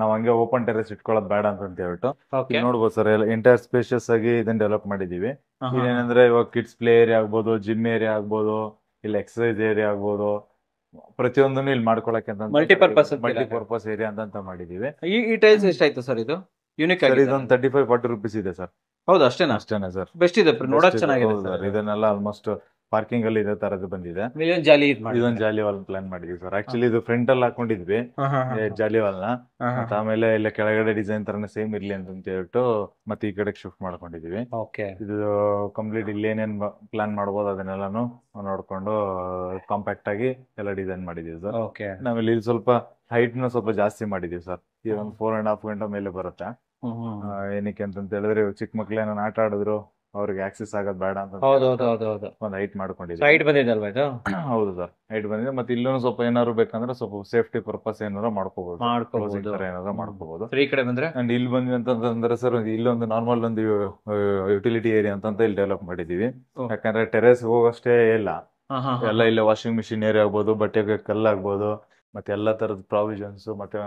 ನಾವ್ ಹಂಗೆ ಓಪನ್ ಟೆರೆಸ್ ಇಟ್ಕೊಳ್ಳೋದು ಬೇಡ ಅಂತ ಹೇಳ್ಬಿಟ್ಟು ನೋಡ್ಬೋದು ಸರ್. ಎಂಟೈರ್ ಸ್ಪೇಷಿಯಸ್ ಆಗಿ ಇದನ್ನ ಡೆವಲಪ್ ಮಾಡಿದೀವಿ. ಇದೇನಂದ್ರೆ ಇವಾಗ ಕಿಡ್ಸ್ ಪ್ಲೇ ಏರಿಯಾ ಆಗ್ಬೋದು, ಜಿಮ್ ಏರಿಯಾ ಆಗ್ಬೋದು, ಇಲ್ಲಿ ಎಕ್ಸರ್ಸೈಸ್ ಏರಿಯಾ ಆಗ್ಬೋದು, ಪ್ರತಿಯೊಂದನ್ನು ಇಲ್ಲಿ ಮಾಡ್ಕೊಳಕ್ಕೆ ಅಂತ ಮಲ್ಟಿಪರ್ಪಸ್ ಏರಿಯಾ ಅಂತ ಮಾಡಿದೀವಿ. ಈ ಟೈಲ್ಸ್ ಎಷ್ಟಾಯ್ತು ಸರ್? ಇದು ಯೂನಿಕ್ ಆಗಿದೆ. ಇದೊಂದು 35-40 ರೂಪೀಸ್ ಇದೆ ಸರ್. ಹೌದು, ಅಷ್ಟೇನಾ ಸರ್. ಬೆಸ್ಟ್ ಇದೆ, ನೋಡಕ್ ಚೆನ್ನಾಗಿದೆ ಸರ್. ಇದನ್ನೆಲ್ಲ ಆಲ್ಮೋಸ್ಟ್ ಪಾರ್ಕಿಂಗ್ ಅಲ್ಲಿ ಇದೇ ತರದ್ದು ಬಂದಿದೆ. ಇದೊಂದು ಜಾಲಿ ವಾಲ್ ಪ್ಲಾನ್ ಮಾಡಿದ್ವಿ ಸರ್. ಆಕ್ಚುಲಿ ಇದು ಫ್ರಂಟ್ ಅಲ್ಲಿ ಹಾಕೊಂಡಿದ್ವಿ ಜಾಲಿ ವಾಲ್ ನ. ಆಮೇಲೆ ಇಲ್ಲ ಕೆಳಗಡೆ ಡಿಸೈನ್ ತರನೇ ಸೇಮ್ ಇರ್ಲಿ ಅಂತ ಹೇಳ್ಬಿಟ್ಟು ಮತ್ತೆ ಈ ಕಡೆ ಶಿಫ್ಟ್ ಮಾಡ್ಕೊಂಡಿದೀವಿ. ಇದು ಕಂಪ್ಲೀಟ್ ಇಲ್ಲಿ ಏನೇನ್ ಪ್ಲಾನ್ ಮಾಡ್ಬೋದು ಅದನ್ನೆಲ್ಲಾನು ನೋಡ್ಕೊಂಡು ಕಾಂಪ್ಯಾಕ್ಟ್ ಆಗಿ ಎಲ್ಲ ಡಿಸೈನ್ ಮಾಡಿದೀವಿ ಸರ್. ನಾವಿಲ್ಲಿ ಇಲ್ಲಿ ಸ್ವಲ್ಪ ಹೈಟ್ ನ ಸ್ವಲ್ಪ ಜಾಸ್ತಿ ಮಾಡಿದೀವಿ ಸರ್. ಈ ಒಂದು 4.5 ಗಂಟೆ ಮೇಲೆ ಬರುತ್ತೆ. ಏನಕ್ಕೆ ಅಂತ ಹೇಳಿದ್ರೆ ಚಿಕ್ಕ ಮಕ್ಳೇನ ಆಟ ಆಡಿದ್ರು ಅವ್ರಿಗೆ ಆಕ್ಸೆಸ್ ಆಗೋದು ಬೇಡ ಅಂತ ಒಂದು ಹೈಟ್ ಮಾಡ್ಕೊಂಡಿದ್ದೀವಿ. ಹೈಟ್ ಬಂದಿದೆ ಅಲ್ವಾ ಇದು? ಹೌದು ಸರ್, ಹೈಟ್ ಬಂದಿದೆ. ಮತ್ತೆ ಇಲ್ಲೂ ಸ್ವಲ್ಪ ಏನಾದ್ರು ಬೇಕಂದ್ರೆ ಸ್ವಲ್ಪ ಸೇಫ್ಟಿ ಪರ್ಪಸ್ ಏನಾದ್ರು ಮಾಡ್ಕೋಬಹುದು. ಏನಾದ್ರು ಮಾಡ್ಕೋಬಹುದು. ಈ ಕಡೆ ಬಂದ್ರೆ ಅಂಡ್ ಇಲ್ಲಿ ಬಂದ್ವಿ ಅಂತಂದ್ರೆ ಸರ್, ಇಲ್ಲೊಂದು ನಾರ್ಮಲ್ ಒಂದು ಯುಟಿಲಿಟಿ ಏರಿಯಾ ಅಂತ ಇಲ್ಲಿ ಡೆವಲಪ್ ಮಾಡಿದೀವಿ. ಯಾಕಂದ್ರೆ ಟೆರೆಸ್ ಹೋಗೋಷ್ಟೇ ಇಲ್ಲ, ಎಲ್ಲ ಇಲ್ಲೇ ವಾಷಿಂಗ್ ಮಿಷಿನ್ ಏರಿಯಾ ಆಗ್ಬೋದು, ಬಟ್ಟೆಗೆ ಕಲ್ಲಾಗ್ಬೋದು, ಮತ್ತೆ ಎಲ್ಲಾ ತರದ ಪ್ರಾವಿಷನ್ಸ್, ಮತ್ತೆ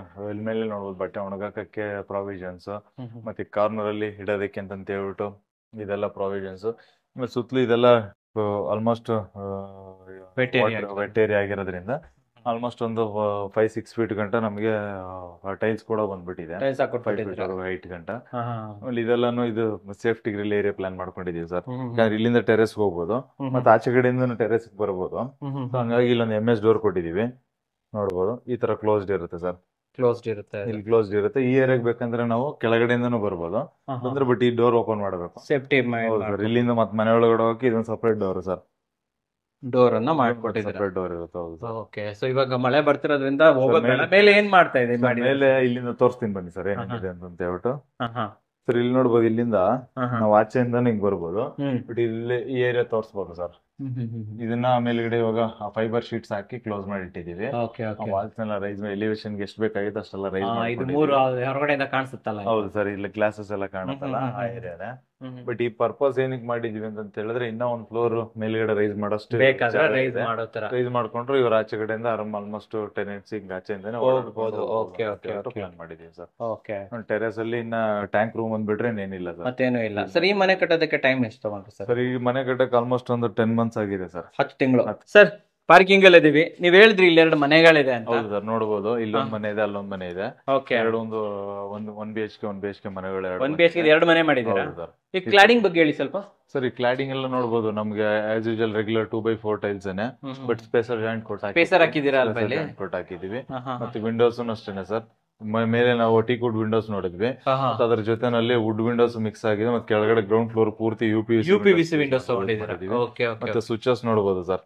ಮೇಲೆ ನೋಡ್ಬೋದು ಬಟ್ಟೆ ಒಣಗಾಕಕ್ಕೆ ಪ್ರಾವಿಷನ್ಸ್, ಮತ್ತೆ ಕಾರ್ನರ್ ಅಲ್ಲಿ ಇಡೋದಕ್ಕೆ ಅಂತ ಹೇಳ್ಬಿಟ್ಟು ಇದೆಲ್ಲ ಪ್ರಾವಿಷನ್ಸ್. ಆಮೇಲೆ ಸುತ್ತಲೂ ಇದೆಲ್ಲ ಆಲ್ಮೋಸ್ಟ್ ವೆಟ್ ಏರಿಯಾ ಆಗಿರೋದ್ರಿಂದ ಆಲ್ಮೋಸ್ಟ್ ಒಂದು 5-6 ಫೀಟ್ ಗಂಟ ನಮಗೆ ಟೈಲ್ಸ್ ಕೂಡ ಬಂದ್ಬಿಟ್ಟಿದೆ. 5 ಫೀಟ್ ಹೈಟ್ ಗಂಟ. ಆಮೇಲೆ ಇದೆಲ್ಲಾನು ಇದು ಸೇಫ್ಟಿ ಗ್ರಿಲ್ ಏರಿಯಾ ಪ್ಲಾನ್ ಮಾಡ್ಕೊಂಡಿದೀವಿ ಸರ್. ಯಾಕಂದ್ರೆ ಇಲ್ಲಿಂದ ಟೆರೆಸ್ ಹೋಗ್ಬೋದು, ಮತ್ತೆ ಆಚೆ ಕಡೆಯಿಂದ ಟೆರೆಸ್ ಬರ್ಬೋದು. ಹಂಗಾಗಿ ಇಲ್ಲೊಂದು MS ಡೋರ್ ಕೊಟ್ಟಿದೀವಿ, ನೋಡ್ಬೋದು. ಈ ತರ ಕ್ಲೋಸ್ಡ್ ಇರುತ್ತೆ ಸರ್. ಇಲ್ಲಿ ಕ್ಲೋಸ್ಡ್ ಇರುತ್ತೆ. ಈ ಏರಿಯಾಗ ಬೇಕಂದ್ರೆ ನಾವು ಕೆಳಗಡೆಯಿಂದನೂ ಬರ್ಬೋದು ಅಂದ್ರೆ, ಬಟ್ ಈ ಡೋರ್ ಓಪನ್ ಮಾಡಬೇಕು ಸೇಫ್ಟಿ. ಇಲ್ಲಿಂದ ಮತ್ತೆ ಮನೆ ಒಳಗಡೆ ಹೋಗಕ್ಕೆ ಇದೊಂದು ಸಪರೇಟ್ ಡೋರ್ ಸರ್. ಡೋರ್ ಅನ್ನ ಮಾಡ್ಕೊಟ್ಟಿದ್ದೀರಾ. ಸಪ್ರೇಟ್ ಡೋರ್ ಇರುತ್ತೆ. ಹೌದು ಸರ್. ಓಕೆ, ಸೊ ಇವಾಗ ಮಳೆ ಬರ್ತಿರೋದ್ರಿಂದ ಹೋಗೋದ್ ಬೇಡ. ಮೇಲೆ- ಮೇಲೆ ಏನ್ ಮಾಡ್ತಾ ಇದೆ ಸರ್, ಮೇಲೆ ಇಲ್ಲಿಂದ ತೋರಿಸ್ತೀನಿ ಬನ್ನಿ ಸರ್ ಏನೇನಿದೆ ಅಂತ ಹೇಳ್ಬಿಟ್ಟು. ಸರ್ ಇಲ್ಲಿ ನೋಡ್ಬೋದು, ಇಲ್ಲಿಂದ ನಾವು ಆಚೆಯಿಂದಾನು ಹಿಂಗ್ ಬರ್ಬೋದು. ಬಟ್ ಇಲ್ಲಿ ಈ ಏರಿಯಾ ತೋರಿಸ್ಬೋದು ಸರ್. ಇದನ್ನ ಮೇಲ್ಗಡೆ ಇವಾಗ ಫೈಬರ್ ಶೀಟ್ಸ್ ಹಾಕಿ ಕ್ಲೋಸ್ ಮಾಡಿ ಇಟ್ಟಿದೀವಿ. ವಾಲ್ಸ್ ನೆಲ್ಲ ರೈಸ್ ಎಲಿವೇಶನ್ ಎಷ್ಟು ಬೇಕಾಗಿತ್ತು ಅಷ್ಟೆಲ್ಲ ರೈಸ್ ಇದು ಮೂರು ಹೊರಗಡೆಯಿಂದ ಕಾಣಿಸುತ್ತಲ್ಲ. ಹೌದು ಸರ್, ಇಲ್ಲಿ ಗ್ಲಾಸಸ್ ಎಲ್ಲ ಕಾಣುತ್ತಲ್ಲ ಆ ಏರಿಯಾನೇ. ಬಟ್ ಈ ಪರ್ಪಸ್ ಏನಕ್ಕೆ ಮಾಡಿದೀವಿ ಅಂತ ಹೇಳಿದ್ರೆ ಇನ್ನೂ ಒಂದ್ ಫ್ಲೋರ್ ಮೇಲ್ಗಡೆ ರೈಸ್ ಮಾಡೋಷ್ಟು ಬೇಕಾದ್ರೆ ರೈಸ್ ಮಾಡೋ ತರ ರೈಸ್ ಮಾಡ್ಕೊಂಡ್ರು ಇವ್ರ ಆಚೆ ಕಡೆಯಿಂದ ಆಲ್ಮೋಸ್ಟ್ ಟೆನೆಂಟ್ಸ್ ಹಿಂಗ್ ಆಚೆಯಿಂದಾನೆ ಹೋಗ್ಬೋದು. ಓಕೆ ಓಕೆ ಪ್ಲಾನ್ ಮಾಡಿದೀವಿ ಸರ್. ಓಕೆ, ಟೆರೆಸ್ ಅಲ್ಲಿ ಇನ್ನ ಟ್ಯಾಂಕ್ ರೂಮ್ ಒಂದ್ ಬಿಟ್ರೆ ಏನಿಲ್ಲ ಸರ್. ಮತ್ತೇನು ಇಲ್ಲ ಸರ್. ಈ ಮನೆ ಕಟ್ಟೋದಕ್ಕೆ ಟೈಮ್ ಎಷ್ಟು ತಗೊಂಡ್ರು ಸರ್? ಸರ್ ಈ ಮನೆ ಕಟ್ಟಕ್ಕೆ ಆಲ್ಮೋಸ್ಟ್ ಒಂದು 10 months ಆಗಿದೆ ಸರ್. 10 ತಿಂಗಳು. ಸರ್ ಪಾರ್ಕಿಂಗ್ ಅಲ್ಲಿ ಇದೀವಿ, ನೀವ್ ಹೇಳಿದ್ರಿ ಇಲ್ಲಿ 2 ಮನೆಗಳಿದೆ ಅಂತ. ಹೌದು ಸರ್, ನೋಡಬಹುದು. ಇಲ್ಲೊಂದ್ ಮನೆ ಇದೆ, ಅಲ್ಲೊಂದ್ ಮನೆ ಇದೆ. ಓಕೆ, ಎರಡು ಒಂದು 1 BHK ಮನೆಗಳು. 1 BHK 2 ಮನೆ ಮಾಡಿದ್ದೀರಾ. ಈ ಕ್ಲಾಡಿಂಗ್ ಬಗ್ಗೆ ಹೇಳಿ ಸ್ವಲ್ಪ. ಸರ್ ಈ ಕ್ಲಾಡಿಂಗ್ ಎಲ್ಲ ನೋಡಬಹುದು, ನಮ್ಗೆ as usual regular 2x4 tiles but spacer joint spacer ಹಾಕಿದ್ದೀರಾ ಅಲ್ವಾ ಇಲ್ಲಿ? ಹಾಕಿದೀವಿ. ಮತ್ತೆ ವಿಂಡೋಸ್ ಅಷ್ಟೇನೆ ಸರ್. ಮೇಲೆ ನಾವು ಟೀಕ್ ವುಡ್ ವಿಂಡೋಸ್ ನೋಡಿದ್ವಿ, ಅದ್ರ ಜೊತೆನಲ್ಲಿ ವುಡ್ ವಿಂಡೋಸ್ ಮಿಕ್ಸ್ ಆಗಿದೆ. ಮತ್ತೆ ಕೆಳಗಡೆ ಗ್ರೌಂಡ್ ಫ್ಲೋರ್ ಪೂರ್ತಿ UPVC ವಿಂಡೋಸ್ ಮತ್ತೆ ಸ್ವಿಚಸ್ ನೋಡಬಹುದು ಸರ್.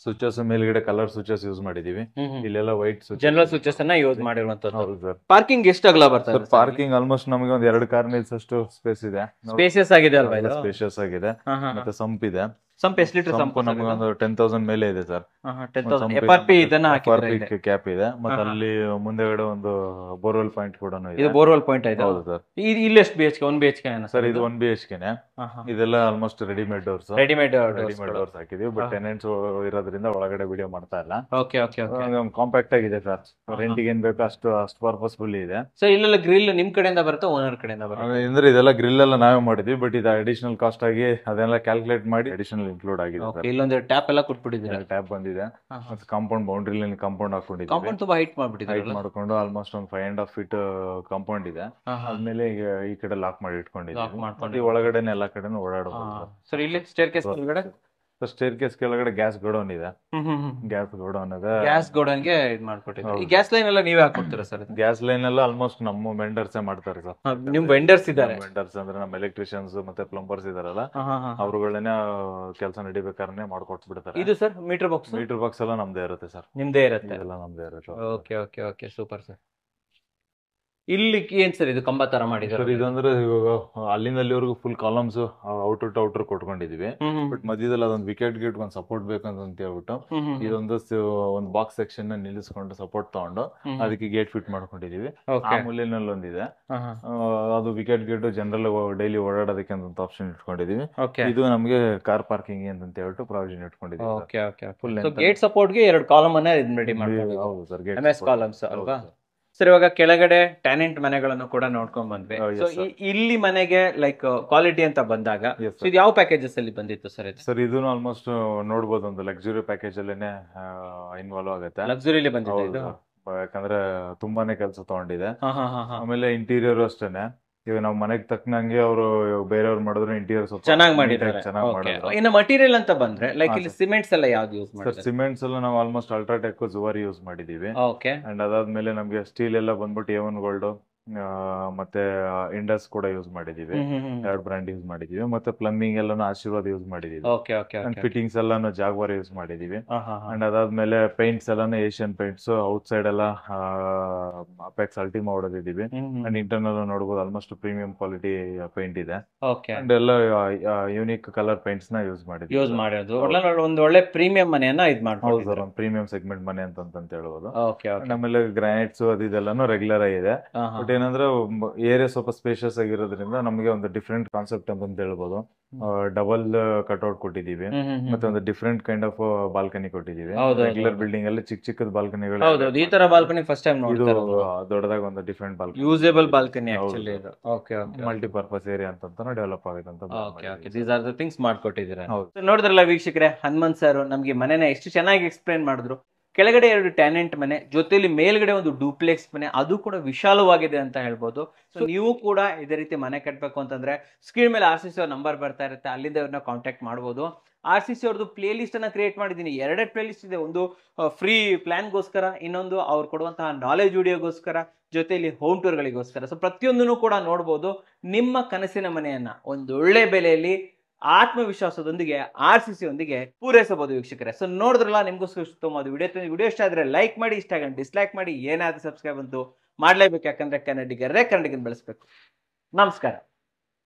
ಸ್ವಿಚಸ್ ಮೇಲ್ಗಡೆ ಕಲರ್ ಸ್ವಿಚಸ್ ಯೂಸ್ ಮಾಡಿದೀವಿ. ಇಲ್ಲೆಲ್ಲ ವೈಟ್ ಜನರಲ್ ಸ್ವಿಚಸ್ ಅನ್ನ ಯೂಸ್ ಮಾಡಿರುವಂತದ್ದು. ಹೌದು ಸರ್. ಪಾರ್ಕಿಂಗ್ ಎಷ್ಟು ಅಗಲ ಬರ್ತದೆ? ಪಾರ್ಕಿಂಗ್ ಆಲ್ಮೋಸ್ಟ್ ನಮಗೆ ಒಂದ್ 2 ಕಾರ್ ನಿಲ್ಸಷ್ಟು ಸ್ಪೇಸ್ ಇದೆ. ಸ್ಪೇಸಿಯಸ್ ಆಗಿದೆ ಅಲ್ವಾ ಇದು? ಸ್ಪೇಷಿಯಸ್ ಆಗಿದೆ. ಮತ್ತೆ ಸಂಪ್ ಇದೆ. ಸಂಪ್ ಎಷ್ಟು ಲೀಟರ್ ಸಂಪ್? ನಮಗೆ ಒಂದು 10,000 ಮೇಲೆ ಇದೆ ಸರ್. 10,000 FRP ಇದನ್ನ ಹಾಕಿದ್ರೆ ಕ್ಯಾಪ್ ಇದೆ. ಮತ್ತೆ ಅಲ್ಲಿ ಮುಂದೆಗಡೆ ಒಂದು ಬೋರ್ವೆಲ್ ಪಾಯಿಂಟ್ ಕೂಡ ಇದೆ. ಇದು ಬೋರ್ವೆಲ್ ಪಾಯಿಂಟ್ ಇದೆ. ಹೌದು ಸರ್. ಇಲ್ಲಿ ಎಷ್ಟು BHK? 1 BHK ಸರ್ ಇದು 1 BHK ಇದೆಲ್ಲ almost readymade doors. Readymade doors ಹಾಕಿದೀವಿ. ಬಟ್ ಟೆನೆಂಟ್ಸ್ ಇರೋದ್ರಿಂದ ಒಳಗಡೆ ವಿಡಿಯೋ ಮಾಡ್ತಾ ಇಲ್ಲ. Okay okay okay. ಕಾಂಪ್ಯಾಕ್ಟ್ ಆಗಿದೆ ಸರ್. ರೆಂಟಿಗೆ ಏನ್ ಬೇಕು ಅಷ್ಟು ಪರ್ಪಸ್ಫುಲ್ ಇದೆ. ಸೊ ಇಲ್ಲೆಲ್ಲ ಗ್ರಿಲ್ ನಿಮ್ ಕಡೆಯಿಂದ ಬರುತ್ತೆ, ಓನರ್ ಕಡೆಯಿಂದ ಬರುತ್ತೆ? ಅಂದ್ರೆ ಇದೆಲ್ಲ ಗ್ರಿಲ್ ಎಲ್ಲ ನಾವೇ ಮಾಡಿದ್ವಿ. ಬಟ್ ಇದು ಅಡಿಷನಲ್ ಕಾಸ್ಟ್ ಆಗಿ ಅದೆಲ್ಲ ಕ್ಯಾಲ್ಕುಲೇಟ್ ಮಾಡಿ ಅಡಿಷನಲ್ ಇನ್ಕ್ಲೂಡ್ ಆಗಿದೆ. ಇಲ್ಲೊಂದು ಟ್ಯಾಪ್ ಎಲ್ಲ ಕೊಟ್ಬಿಟ್ಟಿದ್ದೀರಾ? ಟ್ಯಾಪ್ ಬಂದಿದೆ. ಮತ್ತೆ ಕಾಂಪೌಂಡ್ ಬೌಂಡ್ರಿ ಕಾಂಪೌಂಡ್ ಹಾಕೊಂಡಿದ್ದೀವಿ. ಕಾಂಪೌಂಡ್ ತುಂಬಾ ಹೈಟ್ ಮಾಡ್ಬಿಟ್ಟಿದ್ದೀರಾ? ಹೈಟ್ ಮಾಡ್ಕೊಂಡು ಆಲ್ಮೋಸ್ಟ್ ಒಂದು 5.5 feet ಕಾಂಪೌಂಡ್ ಇದೆ. ಆದ್ಮೇಲೆ ಈ ಕಡೆ ಲಾಕ್ ಮಾಡಿ ಇಟ್ಕೊಂಡಿದ್ದೀವಿ. ಒಳಗಡೆನೆ ಎಲ್ಲಾ ಕಡೆನೂ ಓಡಾಡಬಹುದು. ಸರ್ ಇಲ್ಲಿ ಸ್ಟೇರ್ ಕೇಸ್ ಒಳಗಡೆ ಸ್ಟೇರ್ ಕೇಸ್ ಕೆಳಗಡೆ ಗ್ಯಾಸ್ ಗೋಡೌನ್ ಇದೆ. ಗ್ಯಾಸ್ ಗೋಡೌನ್ ಇದೆ. ಗ್ಯಾಸ್ ಗೋಡೌನ್ಗೆ ಇದು ಮಾಡ್ಕೊಟ್ಟಿದ್ದೀರಾ. ಈ ಗ್ಯಾಸ್ ಲೈನ್ ಎಲ್ಲ ನೀವೇ ಹಾಕೊಡ್ತೀರಾ ಸರ್? ಗ್ಯಾಸ್ ಲೈನ್ ಎಲ್ಲ ಆಲ್ಮೋಸ್ಟ್ ನಮ್ಮ ವೆಂಡರ್ಸ್ ಮಾಡ್ತಾರೆ ಸರ್. ನಿಮ್ ವೆಂಡರ್ಸ್ ಇದ್ದಾರೆ? ವೆಂಡರ್ಸ್ ಅಂದ್ರೆ ನಮ್ಮ ಎಲೆಕ್ಟ್ರಿಷಿಯನ್ಸ್ ಮತ್ತೆ ಪ್ಲಂಬರ್ಸ್ ಇದಾರಲ್ಲ, ಅವ್ರುಗಳನ್ನ ಕೆಲಸ ನಡಿಬೇಕಾದ್ರೆ ಮಾಡ್ಕೊಟ್ಬಿಡ್ತಾರೆ. ಇದು ಸರ್ ಮೀಟರ್ ಬಾಕ್ಸ್ ಎಲ್ಲ ನಮ್ದೇ ಇರುತ್ತೆ ಸರ್. ನಿಮ್ದೇ ಇರುತ್ತೆ? ಎಲ್ಲ ನಮ್ದೇ ಇರುತ್ತೆ. Okay okay okay, super sir. ಇಲ್ಲಿ ಏನ್ ಸರ್ ಇದು ಕಂಬ ತರ ಮಾಡಿದ್ದಾರೆ? ಇದಂದ್ರೆ ಇವಾಗ ಅಲ್ಲಿಂದ ಅಲ್ಲಿವರೆಗೂ full columns outer to outer ಕೊಟ್ಕೊಂಡಿದೀವಿ. ಬಟ್ ಮಧ್ಯದಲ್ಲಿ ಅದೊಂದು ವಿಕೆಟ್ ಗೇಟ್ ಒಂದು ಸಪೋರ್ಟ್ ಬೇಕಂತ ಹೇಳ್ಬಿಟ್ಟು ಇದೊಂದು ಒಂದು ಬಾಕ್ಸ್ ಸೆಕ್ಷನ್ ನಿಲ್ಲಿಸ್ಕೊಂಡು ಸಪೋರ್ಟ್ ತಗೊಂಡು ಅದಕ್ಕೆ ಗೇಟ್ ಫಿಟ್ ಮಾಡ್ಕೊಂಡಿದೀವಿ. ಆ ಮೂಲೆಯಲ್ಲಿ ಒಂದಿದೆ, ಅದು ವಿಕೆಟ್ ಗೇಟ್ ಜನರಲ್ ಡೈಲಿ ಓಡಾಡೋದಕ್ಕೆ ಅಂತ ಆಪ್ಷನ್ ಇಟ್ಕೊಂಡಿದೀವಿ. ಇದು ನಮಗೆ ಕಾರ್ ಪಾರ್ಕಿಂಗ್ ಅಂತ ಹೇಳ್ಬಿಟ್ಟು ಪ್ರಾವಿಷನ್ ಇಟ್ಕೊಂಡಿದೀವಿ. ಫುಲ್ ಗೇಟ್ ಸಪೋರ್ಟ್ ಗೆ 2 ಕಾಲಮ್ ಅನ್ನ ರೆಡಿ ಮಾಡ್ಕೊಂಡಿದ್ದೀವಿ. ಹೌದು ಸರ್, MS ಕಾಲಮ್ಸ್ ಅಲ್ವಾ ಸರ್? ಇವಾಗ ಕೆಳಗಡೆ ಟ್ಯಾನೆಂಟ್ ಮನೆಗಳನ್ನು ಕೂಡ ನೋಡ್ಕೊಂಡ್ ಬಂದ್ವಿ. ಇಲ್ಲಿ ಮನೆಗೆ ಲೈಕ್ ಕ್ವಾಲಿಟಿ ಅಂತ ಬಂದಾಗ ಇದು ಯಾವ ಪ್ಯಾಕೇಜಸ್ ಅಲ್ಲಿ ಬಂದಿತ್ತು ಸರ್? ಸರ್ ಇದು ಆಲ್ಮೋಸ್ಟ್ ನೋಡ್ಬೋದು, ಒಂದು ಲಕ್ಸುರಿ ಪ್ಯಾಕೇಜ್ ಅಲ್ಲೇನೆ ಇನ್ವಾಲ್ವ್ ಆಗುತ್ತೆ. ಲಕ್ಸುರಿಲಿ ಬಂದಿದೆ ಇದು, ಯಾಕಂದ್ರೆ ತುಂಬಾನೇ ಕೆಲಸ ತಗೊಂಡಿದೆ. ಆಮೇಲೆ ಇಂಟೀರಿಯರ್ ಅಷ್ಟೇನೆ. ಈಗ ನಾವು ಮನೆಗೆ ತಕ್ಕನಂಗೆ ಅವರು ಬೇರೆಯವ್ರು ಮಾಡಿದ್ರು ಇಂಟೀರಿಯರ್ ಚೆನ್ನಾಗಿ ಮಾಡಿದ್ದಾರೆ. ಇನ್ನು ಮಟೀರಿಯಲ್ ಅಂತ ಬಂದ್ರೆ ಲೈಕ್ ಇಲ್ಲಿ ಸಿಮೆಂಟ್ಸ್ ಎಲ್ಲ ಯಾವ್ದು ಯೂಸ್ ಮಾಡಿದ್ದಾರೆ? ಸಿಮೆಂಟ್ಸ್ ಎಲ್ಲ ನಾವು ಆಲ್ಮೋಸ್ಟ್ ಅಲ್ಟ್ರಾಟೆಕ್ ಜುವಾರಿ ಯೂಸ್ ಮಾಡಿದೀವಿ. ಓಕೆ. ಅಂಡ್ ಅದಾದ್ಮೇಲೆ ನಮ್ಗೆ ಸ್ಟೀಲ್ ಎಲ್ಲ ಬಂದ್ಬಿಟ್ಟು A1 ಗೋಲ್ಡ್ ಮತ್ತೆ ಇಂಡಸ್ ಕೂಡ ಯೂಸ್ ಮಾಡಿದೀವಿ. 2 ಬ್ರ್ಯಾಂಡ್ ಯೂಸ್ ಮಾಡಿದೀವಿ. ಮತ್ತೆ ಪ್ಲಂಬಿಂಗ್ ಎಲ್ಲಾನು ಆಶೀರ್ವಾದ್ ಯೂಸ್ ಮಾಡಿದೀವಿ. ಫಿಟ್ಟಿಂಗ್ಸ್ ಎಲ್ಲಾನು ಜಾಗ್ವಾರ್ ಯೂಸ್ ಮಾಡಿದೀವಿ. ಅಂಡ್ ಅದಾದ್ಮೇಲೆ ಪೇಂಟ್ಸ್ ಎಲ್ಲಾನು ಏಷ್ಯನ್ ಪೇಂಟ್ಸ್, ಔಟ್ ಸೈಡ್ ಎಲ್ಲ ಅಪೆಕ್ಸ್ ಅಲ್ಟಿಮಾ ಹೊಡೆದಿದ್ದೀವಿ. ಅಂಡ್ ಇಂಟರ್ನಲ್ ನೋಡಬಹುದು ಆಲ್ಮೋಸ್ಟ್ ಪ್ರೀಮಿಯಂ ಕ್ವಾಲಿಟಿ ಪೇಂಟ್ ಇದೆ. ಅಂಡ್ ಎಲ್ಲ ಯೂನಿಕ್ ಕಲರ್ ಪೇಂಟ್ಸ್ ನ ಯೂಸ್ ಮಾಡಿರೋದು. ಒಂದು ಒಳ್ಳೆ ಪ್ರೀಮಿಯಂ ಮನೆಯನ್ನ ಇದು ಮಾಡ್ಬೋದು ಸರ್, ಒಂದು ಪ್ರೀಮಿಯಂ ಸೆಗ್ಮೆಂಟ್ ಮನೆ ಅಂತ ಹೇಳ್ಬೋದು. ಆಮೇಲೆ ಗ್ರಾನೈಟ್ಸ್ ಅದೆಲ್ಲಾನು ರೆಗ್ಯುಲರ್ ಆಗಿದೆ. ಬಟ್ ಏನಂದ್ರೆ ಏರಿಯಾ ಸ್ವಲ್ಪ ಸ್ಪೇಷಿಯಸ್ ಆಗಿರೋದ್ರಿಂದ ನಮಗೆ ಒಂದು ಡಿಫ್ರೆಂಟ್ ಕಾನ್ಸೆಪ್ಟ್ ಅಂತ ಹೇಳ್ಬೋದು. ಡಬಲ್ ಕಟ್ಔಟ್ ಕೊಟ್ಟಿದೀವಿ. ಮತ್ತೆ ಒಂದು ಡಿಫ್ರೆಂಟ್ ಕೈಂಡ್ ಆಫ್ ಬಾಲ್ಕನಿ ಕೊಟ್ಟಿದೀವಿ. ರೆಗ್ಯುಲರ್ ಬಿಲ್ಡಿಂಗ್ ಅಲ್ಲಿ ಚಿಕ್ಕದ ಬಾಲ್ಕನಿಗಳು. ಈ ತರ ಬಾಲ್ಕನಿ ಫಸ್ಟ್ ಟೈಮ್ ನೋಡ್ತಾ ಇರೋದು. ದೊಡ್ಡದಾಗಿ ಒಂದು different balcony, usable balcony actually ಇದು. ಮಲ್ಟಿಪರ್ಪಸ್ ಏರಿಯಾ ಅಂತ ಡೆವಲಪ್ ಆಗಿದೆ ಅಂತ. ದೀಸ್ ಆರ್ ದ ಥಿಂಗ್ಸ್ ಮಾಡ್ಕೊಟ್ಟಿದ್ದೀರಾ. ನೋಡಿದ್ರಲ್ಲ ವೀಕ್ಷಕರೇ, ಹನುಮಂತ್ ಸರ್ ನಮ್ಗೆ ಮನೆನ ಎಷ್ಟು ಚೆನ್ನಾಗಿ ಎಕ್ಸ್ಪ್ಲೇನ್ ಮಾಡಿದ್ರು. ಕೆಳಗಡೆ 2 ಟ್ಯಾನೆಂಟ್ ಮನೆ, ಜೊತೆಲಿ ಮೇಲ್ಗಡೆ ಒಂದು ಡೂಪ್ಲೆಕ್ಸ್ ಮನೆ, ಅದು ಕೂಡ ವಿಶಾಲವಾಗಿದೆ ಅಂತ ಹೇಳ್ಬೋದು. ಸೊ ನೀವು ಕೂಡ ಇದೇ ರೀತಿ ಮನೆ ಕಟ್ಟಬೇಕು ಅಂತಂದ್ರೆ ಸ್ಕ್ರೀನ್ ಮೇಲೆ RCC ಅವ್ರ ನಂಬರ್ ಬರ್ತಾ ಇರುತ್ತೆ, ಅಲ್ಲಿಂದ ಅವ್ರನ್ನ ಕಾಂಟ್ಯಾಕ್ಟ್ ಮಾಡ್ಬೋದು. RCC ಅವ್ರದ್ದು ಪ್ಲೇ ಲಿಸ್ಟ್ ಅನ್ನ ಕ್ರಿಯೇಟ್ ಮಾಡಿದ್ದೀನಿ. 2 ಪ್ಲೇ ಲಿಸ್ಟ್ ಇದೆ, ಒಂದು ಫ್ರೀ ಪ್ಲಾನ್ಗೋಸ್ಕರ, ಇನ್ನೊಂದು ಅವ್ರು ಕೊಡುವಂತಹ ನಾಲೆಜ್ ವಿಡಿಯೋಗೋಸ್ಕರ, ಜೊತೆಲಿ ಹೋಮ್ ಟೂರ್ಗಳಿಗೋಸ್ಕರ. ಸೊ ಪ್ರತಿಯೊಂದನ್ನು ಕೂಡ ನೋಡ್ಬೋದು. ನಿಮ್ಮ ಕನಸಿನ ಮನೆಯನ್ನ ಒಂದು ಒಳ್ಳೆ ಬೆಲೆಯಲ್ಲಿ ಆತ್ಮವಿಶ್ವಾಸದೊಂದಿಗೆ RCC ಒಂದಿಗೆ ಪೂರೈಸಬಹುದು ವೀಕ್ಷಕರೇ. ಸೊ ನೋಡಿದ್ರಲ್ಲ, ನಿಮ್ಗೋಸ್ಕರ ಉತ್ತಮವಾದ ವಿಡಿಯೋ ಇಷ್ಟ ಆದ್ರೆ ಲೈಕ್ ಮಾಡಿ, ಇಷ್ಟ ಆಗ ಡಿಸ್ಲೈಕ್ ಮಾಡಿ, ಏನಾದ್ರೂ ಸಬ್ಸ್ಕ್ರೈಬ್ ಅಂತೂ ಮಾಡ್ಲೇಬೇಕು, ಯಾಕಂದ್ರೆ ಕನ್ನಡಿಗರೇ ಕನ್ನಡಿಗನ್ ಬೆಳೆಸ್ಬೇಕು. ನಮಸ್ಕಾರ.